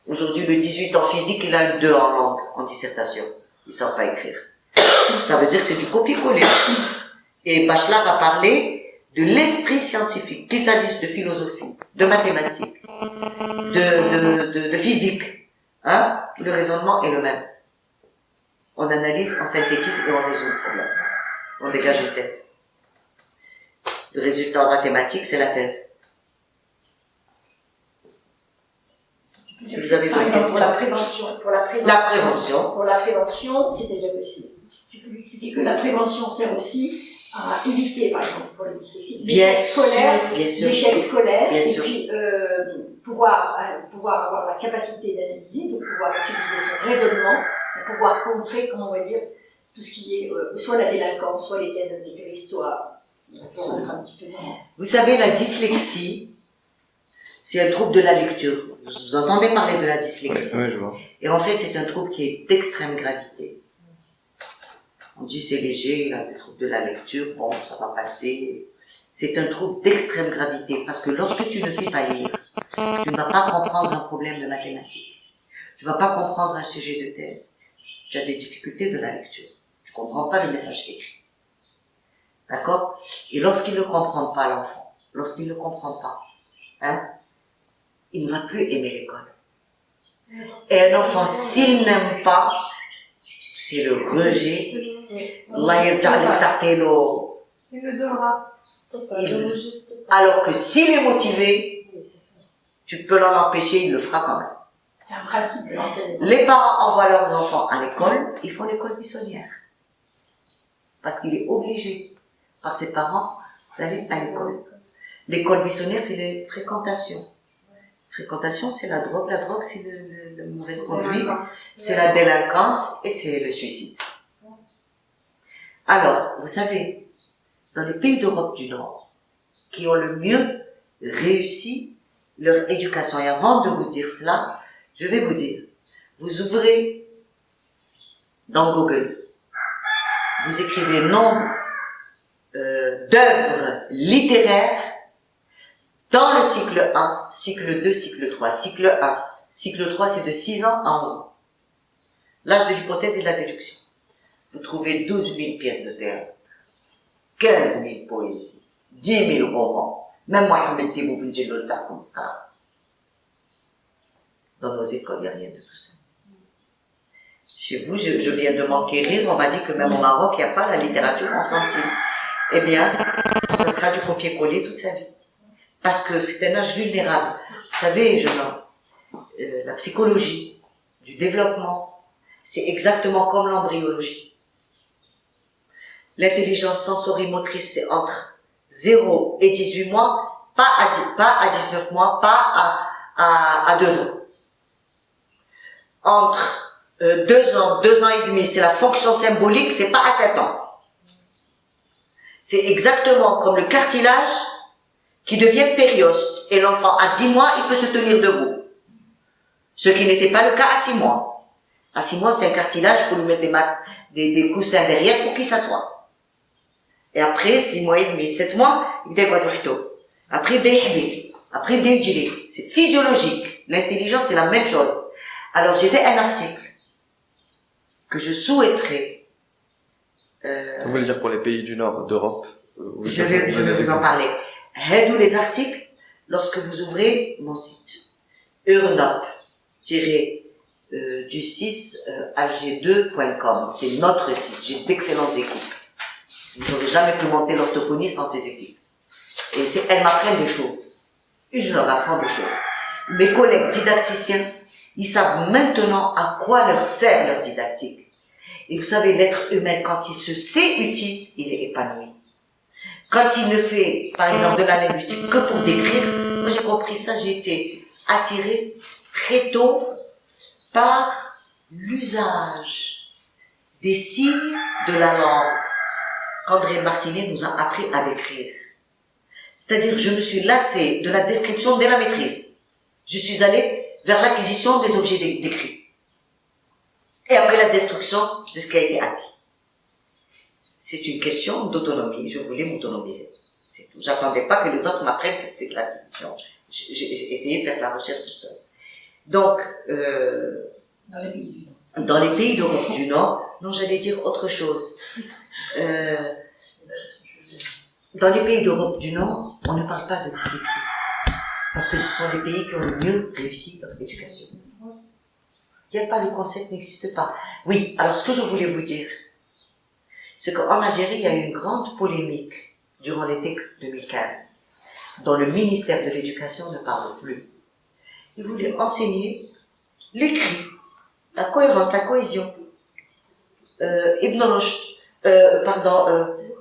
Aujourd'hui, le 18 en physique, il a un 2 en langue, en dissertation. Il ne sait pas écrire. Ça veut dire que c'est du copier-coller. Et Bachelard a parlé de l'esprit scientifique, qu'il s'agisse de philosophie, de mathématiques, de physique. Hein? Le raisonnement est le même. On analyse, on synthétise et on résout le problème. On dégage une thèse. Le résultat en mathématiques, c'est la thèse. Si vous avez par d'autres exemple, questions. pour la prévention, c'est-à-dire que tu peux lui expliquer que la prévention sert aussi à éviter, par exemple, pour les dyslexiques, l'échec scolaire, et puis pouvoir avoir la capacité d'analyser, de pouvoir utiliser son raisonnement, pour pouvoir contrer, comment on va dire, tout ce qui est soit la délinquance, soit les thèses intégrées, soit pour rentrer un petit peu dans... Vous savez, la dyslexie, c'est un trouble de la lecture. Vous entendez parler de la dyslexie. Oui, je vois. Et en fait, c'est un trouble qui est d'extrême gravité. On dit c'est léger, il a des troubles de la lecture, bon, ça va passer. c'est un trouble d'extrême gravité, parce que lorsque tu ne sais pas lire, tu ne vas pas comprendre un problème de mathématiques. Tu ne vas pas comprendre un sujet de thèse. Tu as des difficultés de la lecture. Tu ne comprends pas le message écrit. D'accord? Et lorsqu'il ne comprend pas l'enfant, lorsqu'il ne comprend pas, il ne va plus aimer l'école. Et un enfant, s'il n'aime pas, c'est le rejet. Il le donnera. Alors que s'il est motivé, tu peux l'en empêcher, il le fera quand même. C'est un principe de l'enseignement. Les parents envoient leurs enfants à l'école, ils font l'école buissonnière. Parce qu'il est obligé, par ses parents, d'aller à l'école. L'école buissonnière, c'est les fréquentations. Fréquentation, c'est la drogue. La drogue, c'est le mauvaise conduite. C'est la délinquance et c'est le suicide. Alors, vous savez, dans les pays d'Europe du Nord, qui ont le mieux réussi leur éducation, et avant de vous dire cela, je vais vous dire, vous ouvrez dans Google, vous écrivez nombre d'œuvres littéraires dans le cycle 1, cycle 2, cycle 3. Cycle 1, cycle 3, c'est de 6 ans à 11 ans. L'âge de l'hypothèse et de la déduction. Vous trouvez 12 000 pièces de théâtre, 15 000 poésies, 10 000 romans. Même Mohamed Tibou bin Djellol Takoum. Dans nos écoles, il n'y a rien de tout ça. Chez vous, je viens de m'enquérir, on m'a dit que même au Maroc, il n'y a pas la littérature enfantine. Eh bien, ça sera du copier-coller toute sa vie. Parce que c'est un âge vulnérable. Vous savez, la psychologie du développement, c'est exactement comme l'embryologie. L'intelligence sensorimotrice, c'est entre 0 et 18 mois, pas à 19 mois, pas à 2 ans. Entre 2 ans, 2 ans et demi, c'est la fonction symbolique, c'est pas à 7 ans. C'est exactement comme le cartilage qui devient périoste. Et l'enfant, à 10 mois, il peut se tenir debout. Ce qui n'était pas le cas à 6 mois. À 6 mois, c'était un cartilage, il faut lui mettre des coussins derrière pour qu'il s'assoie. Et après, 6 mois et demi, 7 mois, il était quadrito. Après, après, c'est physiologique. L'intelligence, c'est la même chose. Alors, j'ai fait un article que je souhaiterais. Vous voulez dire pour les pays du nord d'Europe? Je vais vous en parler. D'où les articles, lorsque vous ouvrez mon site, urnop-alger2.com, c'est notre site. J'ai d'excellentes équipes. Je n'aurais jamais pu monter l'orthophonie sans ces équipes. Et elles m'apprennent des choses. Et je leur apprends des choses. Mes collègues didacticiens, ils savent maintenant à quoi leur sert leur didactique. Et vous savez, l'être humain, quand il se sait utile, il est épanoui. Quand il ne fait, par exemple, de la linguistique que pour décrire, moi j'ai compris ça, j'ai été attirée très tôt par l'usage des signes de la langue qu'André Martinet nous a appris à décrire. C'est-à-dire, je me suis lassée de la description dès la maîtrise. Je suis allée vers l'acquisition des objets décrits. Et après la destruction de ce qui a été acquis. C'est une question d'autonomie. Je voulais m'autonomiser. C'est tout. J'attendais pas que les autres m'apprennent que c'est que l'acquisition. J'ai essayé de faire de la recherche toute seule. Donc, dans les pays d'Europe du Nord, non, j'allais dire autre chose. Dans les pays d'Europe du Nord, on ne parle pas de dyslexie. Parce que ce sont les pays qui ont le mieux réussi leur éducation. Il n'y a pas, le concept n'existe pas. Oui, alors ce que je voulais vous dire, c'est qu'en Algérie, il y a eu une grande polémique durant l'été 2015, dont le ministère de l'Éducation ne parle plus. Il voulait enseigner l'écrit, la cohérence, la cohésion. Ibn Rushd,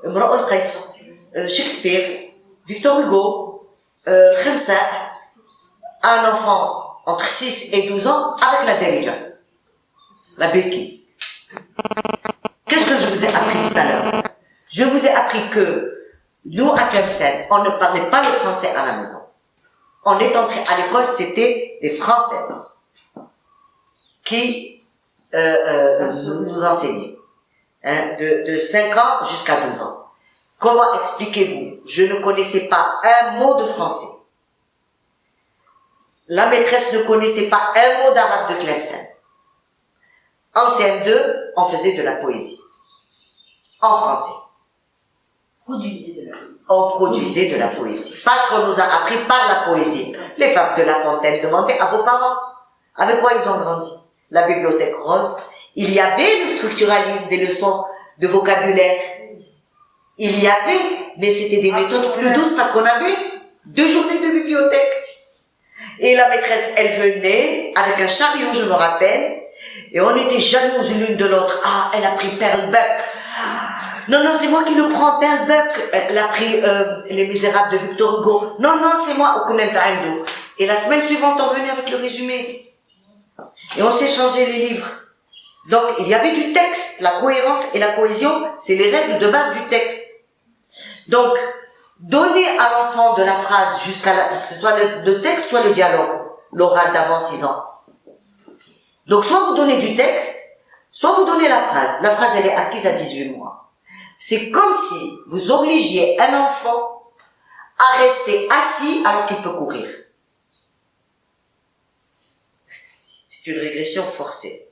Imra al-Qais, Shakespeare, Victor Hugo, Khalsa, un enfant entre 6 et 12 ans avec la dérija, la béquille. Qu'est-ce que je vous ai appris tout à l'heure? Je vous ai appris que nous, à Tlemcen, on ne parlait pas le français à la maison. On est entré à l'école, c'était des Françaises qui nous enseignaient, de 5 ans jusqu'à 12 ans. Comment expliquez-vous? Je ne connaissais pas un mot de français. La maîtresse ne connaissait pas un mot d'arabe de Tlemcen. En CM2, on faisait de la poésie. En français. On produisait de la poésie. Parce qu'on nous a appris par la poésie. Les femmes de La Fontaine demandaient à vos parents. Avec quoi ils ont grandi? La bibliothèque rose. Il y avait le structuralisme des leçons de vocabulaire. Il y avait, mais c'était des méthodes plus douces parce qu'on avait 2 journées de bibliothèque. Et la maîtresse, elle venait avec un chariot, je me rappelle, et on était jalouses l'une de l'autre. Ah, elle a pris Pearl Buck. Non, non, c'est moi qui le prends, Pearl Buck. Elle a pris Les Misérables de Victor Hugo. Non, non, c'est moi, Okunentaindo. Et la semaine suivante, on venait avec le résumé. Et on s'échangeait les livres. Donc, il y avait du texte. La cohérence et la cohésion, c'est les règles de base du texte. Donc, donner à l'enfant de la phrase jusqu'à soit le texte, soit le dialogue, l'oral d'avant 6 ans. Donc, soit vous donnez du texte, soit vous donnez la phrase. La phrase, elle est acquise à 18 mois. C'est comme si vous obligiez un enfant à rester assis alors qu'il peut courir. C'est une régression forcée.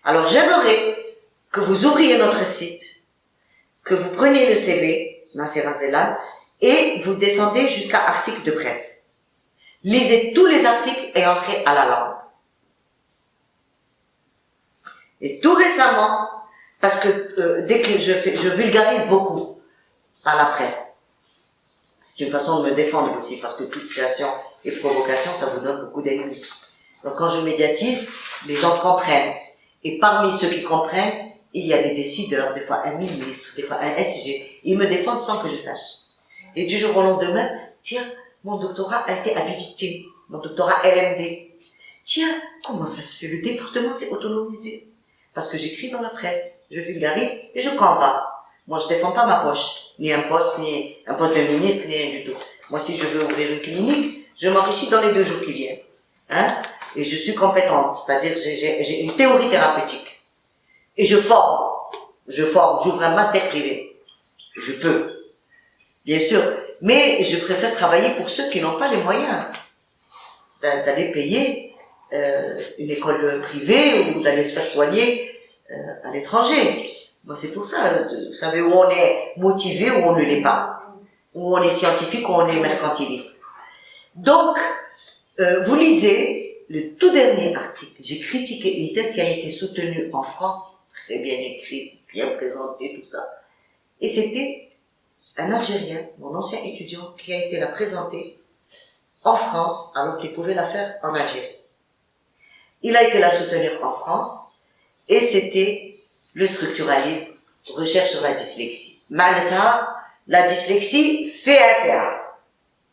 Alors, j'aimerais que vous ouvriez notre site, que vous preniez le CV, Nassera Zelal, et vous descendez jusqu'à article de presse. Lisez tous les articles et entrez à la langue. Et tout récemment, parce que dès que je vulgarise beaucoup par la presse, c'est une façon de me défendre aussi, parce que toute création et provocation, ça vous donne beaucoup d'ennemis. Donc quand je médiatise, les gens comprennent. Et parmi ceux qui comprennent, il y a des décideurs, des fois un ministre, des fois un SG. Ils me défendent sans que je sache. Et du jour au lendemain, tiens, mon doctorat a été habilité, mon doctorat LMD. Tiens, comment ça se fait? Le département s'est autonomisé. Parce que j'écris dans la presse, je vulgarise et je convainc. Moi, je défends pas ma poche, ni un poste de ministre, ni rien du tout. Moi, si je veux ouvrir une clinique, je m'enrichis dans les 2 jours qui viennent. Hein? Et je suis compétente, c'est-à-dire j'ai une théorie thérapeutique. Et je forme, j'ouvre un master privé. Je peux, bien sûr. Mais je préfère travailler pour ceux qui n'ont pas les moyens d'aller payer une école privée ou d'aller se faire soigner à l'étranger. Moi, c'est pour ça, vous savez, où on est motivé ou on ne l'est pas. Où on est scientifique ou on est mercantiliste. Donc, vous lisez le tout dernier article. J'ai critiqué une thèse qui a été soutenue en France, très bien écrite, bien présentée, tout ça. Et c'était un Algérien, mon ancien étudiant, qui a été la présenter en France, alors qu'il pouvait la faire en Algérie. Il a été la soutenir en France, et c'était le structuralisme, recherche sur la dyslexie. Malta, la dyslexie fait un faire.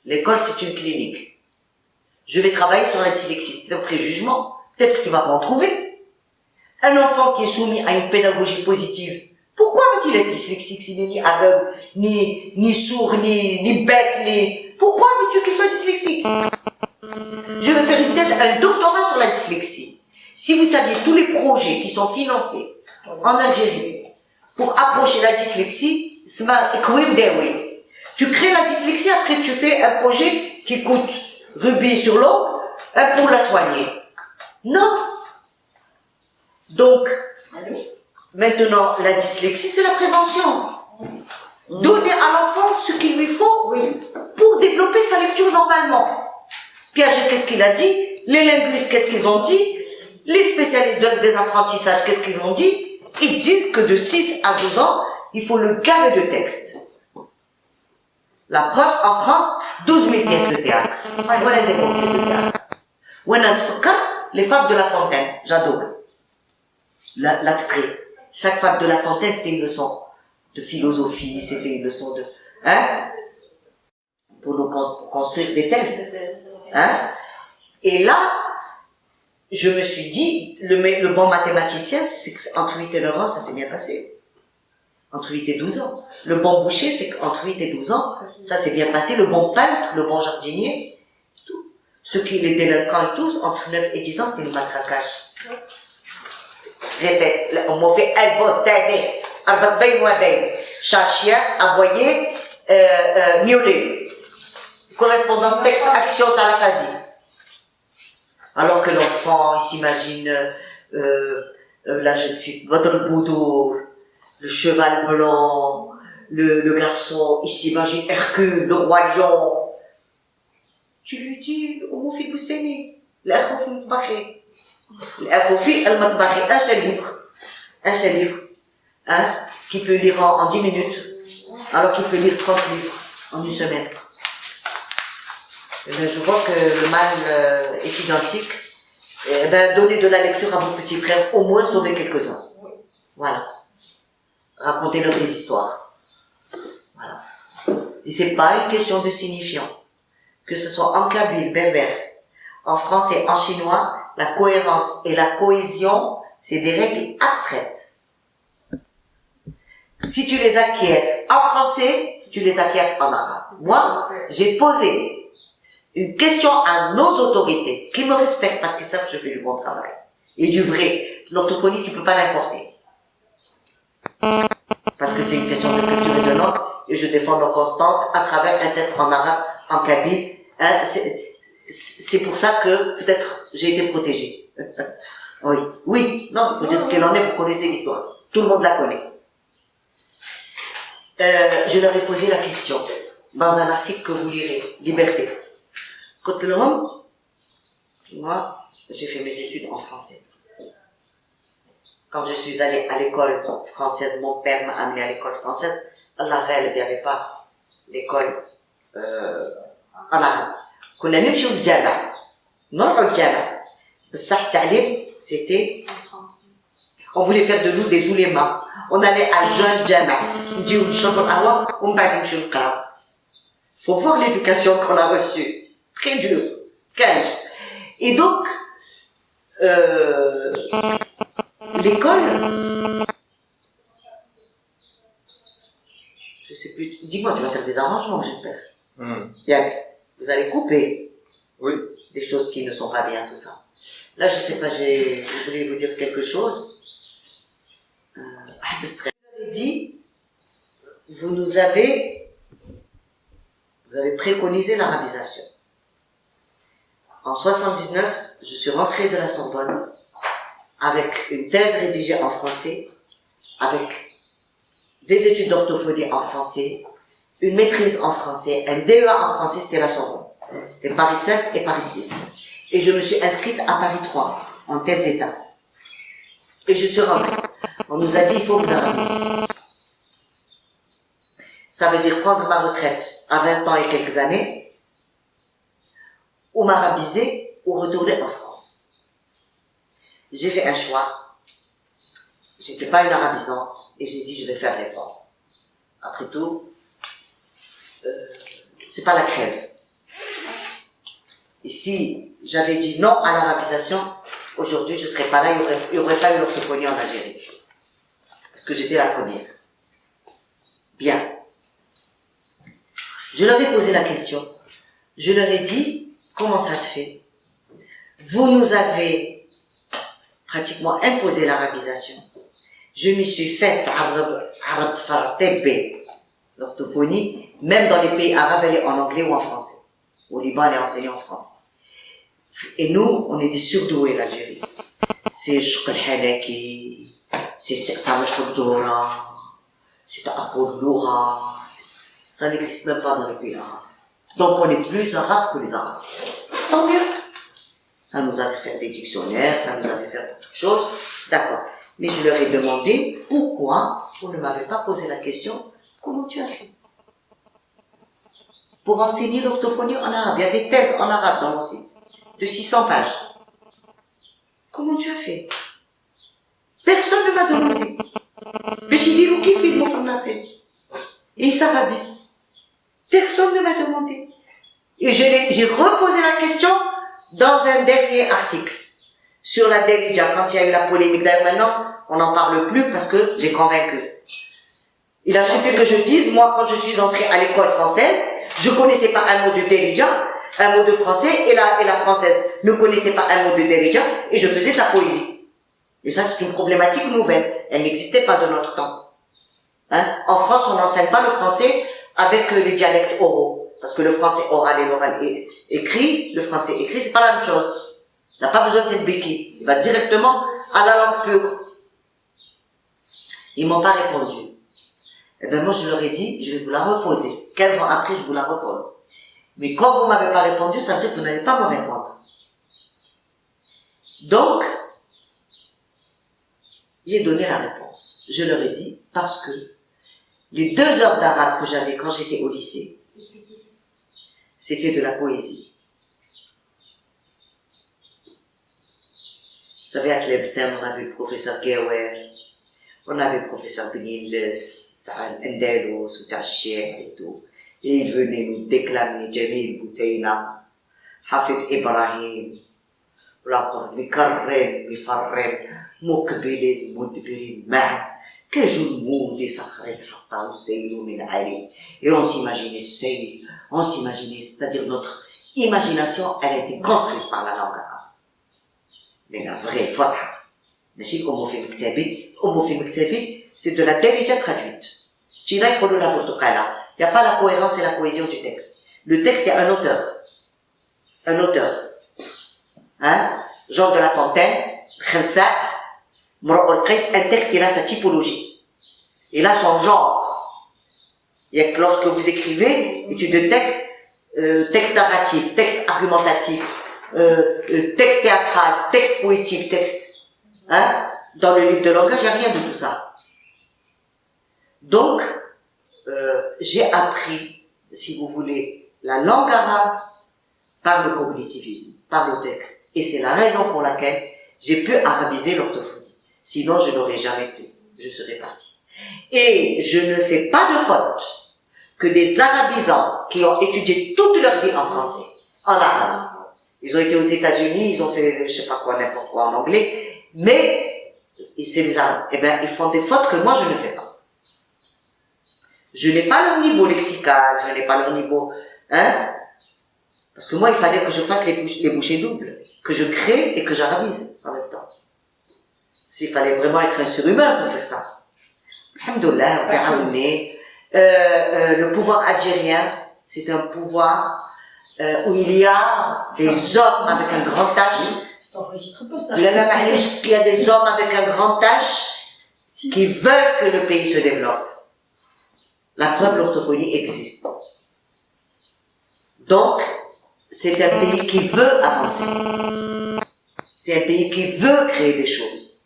L'école, c'est une clinique. Je vais travailler sur la dyslexie. C'est un préjugement. Peut-être que tu vas pas en trouver. Un enfant qui est soumis à une pédagogie positive, pourquoi va-t-il être dyslexique s'il n'est ni aveugle, ni sourd, ni bête, Pourquoi veux-tu qu'il soit dyslexique? Je vais faire une thèse, un doctorat sur la dyslexie. Si vous saviez tous les projets qui sont financés en Algérie pour approcher la dyslexie, tu crées la dyslexie, après tu fais un projet qui coûte rubis sur l'eau pour la soigner. Non. Donc, maintenant, la dyslexie, c'est la prévention. Donner à l'enfant ce qu'il lui faut pour développer sa lecture normalement. Piaget, qu'est-ce qu'il a dit? Les linguistes, qu'est-ce qu'ils ont dit? Les spécialistes des apprentissages, qu'est-ce qu'ils ont dit? Ils disent que de 6 à 12 ans, il faut le gaver de texte. La preuve, en France, 12 000 pièces de théâtre. Voilà les écoles de théâtre. Les fables de La Fontaine, j'adore. L'abstrait. Chaque fable de La Fontaine, c'était une leçon de philosophie, c'était une leçon de... pour construire des thèses. Et là, je me suis dit, le bon mathématicien, c'est qu'entre 8 et 9 ans, ça s'est bien passé. Entre 8 et 12 ans. Le bon boucher, c'est qu'entre 8 et 12 ans, ça s'est bien passé. Le bon peintre, le bon jardinier, tout. Ceux qui, les délinquants et tous, entre 9 et 10 ans, c'était le matraquage. Je répète, on m'a fait un boss d'année, chat, chien, aboyer, miauler. Correspondance texte, action, talafazi. Alors que l'enfant, il s'imagine la jeune fille, Badr Boudour, le cheval blanc, le garçon, il s'imagine Hercule, le roi lion. Tu lui dis, on fait Bousteni, l'Hercoufi Mtbakhi. L'Hercoufi, elle m'a un seul livre, hein, qui peut lire en 10 minutes, alors qu'il peut lire 30 livres en une semaine. Et bien, je vois que le mal est identique. Et ben, donnez de la lecture à vos petits frères, au moins sauver quelques-uns. Voilà. Racontez-leur des histoires. Voilà. Et c'est pas une question de signifiant. Que ce soit en kabyle, berbère, en français, en chinois, la cohérence et la cohésion, c'est des règles abstraites. Si tu les acquiers en français, tu les acquiers en arabe. Moi, j'ai posé une question à nos autorités, qui me respectent parce qu'ils savent que je fais du bon travail. Et du vrai. L'orthophonie, tu peux pas l'importer. Parce que c'est une question de culture et de langue, et je défends nos constantes à travers un test en arabe, en kabyle. Hein, c'est pour ça que, peut-être, j'ai été protégée. Oui, non, il faut dire ce qu'elle en est, vous connaissez l'histoire. Tout le monde la connaît. Je leur ai posé la question, dans un article que vous lirez, Liberté. Moi, j'ai fait mes études en français. Quand je suis allée à l'école française, mon père m'a amené à l'école française. Allah, il n'y avait pas l'école en arabe. كنا نمشيو للجامع نروحوا للجامع بصح التعليم c'était on voulait faire de nous des oulémas. On allait à jeune جامع نجيو نشربوا القهوة ومن بعد نمشيو نقراو. Faut voir l'éducation qu'on a reçue. Très dur. 15. Et donc, l'école, je sais plus, dis-moi, tu vas faire des arrangements, j'espère. Bien, vous allez couper. Oui. Des choses qui ne sont pas bien, tout ça. Là, je sais pas, je voulais vous dire quelque chose. Je vous ai dit, vous avez préconisé l'arabisation. En 79, je suis rentrée de la Sorbonne avec une thèse rédigée en français, avec des études d'orthophonie en français, une maîtrise en français, un DEA en français, c'était la Sorbonne. C'était Paris 5 et Paris 6. Et je me suis inscrite à Paris 3, en thèse d'État. Et je suis rentrée. On nous a dit, il faut vous arabiser. Ça veut dire prendre ma retraite à 20 ans et quelques années, ou m'arabiser, ou retourner en France. J'ai fait un choix. J'étais pas une arabisante, et j'ai dit, je vais faire l'effort. Après tout, c'est pas la crève. Et si j'avais dit non à l'arabisation, aujourd'hui je serais pas là, il y aurait pas eu l'orthophonie en Algérie. Parce que j'étais la première. Bien. Je leur ai posé la question. Je leur ai dit, comment ça se fait? Vous nous avez pratiquement imposé l'arabisation. Je m'y suis faite l'orthophonie, même dans les pays arabes, elle est en anglais ou en français. Au Liban, elle est enseignée en français. Et nous, on est des surdoués, l'Algérie. C'est Chouk al-Hanaki, c'est Samet al-Djoura, c'est Akhou Loura. Ça n'existe même pas dans les pays arabes. Donc on est plus arabes que les arabes. Tant mieux. Ça nous a fait faire des dictionnaires, ça nous a fait faire beaucoup de choses. D'accord. Mais je leur ai demandé pourquoi vous ne m'avez pas posé la question, comment tu as fait? Pour enseigner l'orthophonie en arabe. Il y a des thèses en arabe dans mon site, de 600 pages. Comment tu as fait? Personne ne m'a demandé. Mais j'ai dit, qui fait le français? Et il s'arabise. Personne ne m'a demandé. Et j'ai reposé la question dans un dernier article sur la Derija, quand il y a eu la polémique. D'ailleurs, maintenant, on n'en parle plus parce que j'ai convaincu. Il a suffi que je dise, moi, quand je suis entrée à l'école française, je connaissais pas un mot de Derija, un mot de français, et la française ne connaissait pas un mot de Derija, et je faisais de la poésie. Et ça, c'est une problématique nouvelle. Elle n'existait pas de notre temps. Hein? En France, on n'enseigne pas le français avec les dialectes oraux. Parce que le français oral et l'oral écrit, le français écrit, c'est pas la même chose. Il n'a pas besoin de cette béquille. Il va directement à la langue pure. Ils m'ont pas répondu. Eh ben moi, je leur ai dit, je vais vous la reposer. 15 ans après, je vous la repose. Mais quand vous m'avez pas répondu, ça veut dire que vous n'allez pas me répondre. Donc, j'ai donné la réponse. Je leur ai dit, parce que les 2 heures d'arabe que j'avais quand j'étais au lycée, c'était de la poésie. Vous savez, à Tlemcen, on avait le professeur Gewer, on avait le professeur Benilles, Endelos, et tout. Et il venait nous déclamer Jamil Bouteyna, Hafid Ibrahim, l'autre, Mikarren, Mifarren, Mokbilin, Moudbirin, Ma'an, Kejulmoud, Sakhren, Hatta, Zeylou, Min Ali. Et on s'imaginait Seyl, on s'imaginait, c'est-à-dire notre imagination, elle a été construite par la langue arabe. Mais la vraie Fosha, c'est de la Darija traduite. China, il n'y a pas la cohérence et la cohésion du texte. Le texte, il y a un auteur. Un auteur. Hein? Jean de La Fontaine, Khensa, un texte, il a sa typologie. Il a son genre. Il y a que lorsque vous écrivez, étude de texte, texte narratif, texte argumentatif, texte théâtral, texte poétique, texte, hein? Dans le livre de langage, il n'y a rien de tout ça. Donc, j'ai appris, si vous voulez, la langue arabe par le cognitivisme, par le texte. Et c'est la raison pour laquelle j'ai pu arabiser l'orthophonie. Sinon, je n'aurais jamais pu. Je serais partie. Et je ne fais pas de faute que des arabisants qui ont étudié toute leur vie en français, en arabe. Ils ont été aux États-Unis, ils ont fait, je sais pas quoi, n'importe quoi en anglais, mais c'est des arabes. Eh ben, ils font des fautes que moi, je ne fais pas. Je n'ai pas leur niveau lexical, je n'ai pas leur niveau, hein? Parce que moi, il fallait que je fasse les bouchées doubles, que je crée et que j'arabise en même temps. S'il fallait vraiment être un surhumain pour faire ça. Alhamdoulilah, le pouvoir algérien, c'est un pouvoir où il y a des hommes avec un grand H. T'enregistres pas ça. Il y a des hommes avec un grand H qui veulent que le pays se développe. La preuve, l'orthophonie existe. Donc, c'est un pays qui veut avancer. C'est un pays qui veut créer des choses.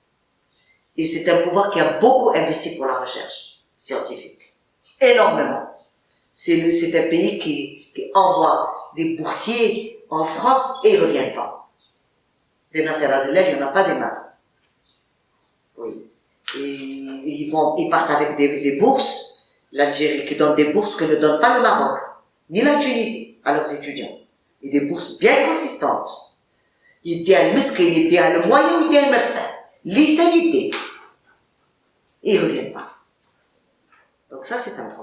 Et c'est un pouvoir qui a beaucoup investi pour la recherche scientifique. Énormément. C'est un pays qui envoie des boursiers en France et ils ne reviennent pas. Des Nasser Azelel, il n'y en a pas des masses. Oui. Et ils partent avec des bourses. L'Algérie qui donne des bourses que ne donne pas le Maroc, ni la Tunisie à leurs étudiants. Et des bourses bien consistantes. Il y a le miskin, il y a le moyen, il y a le merfin. L'istalité. Et ils ne reviennent pas. Donc ça, c'est un problème.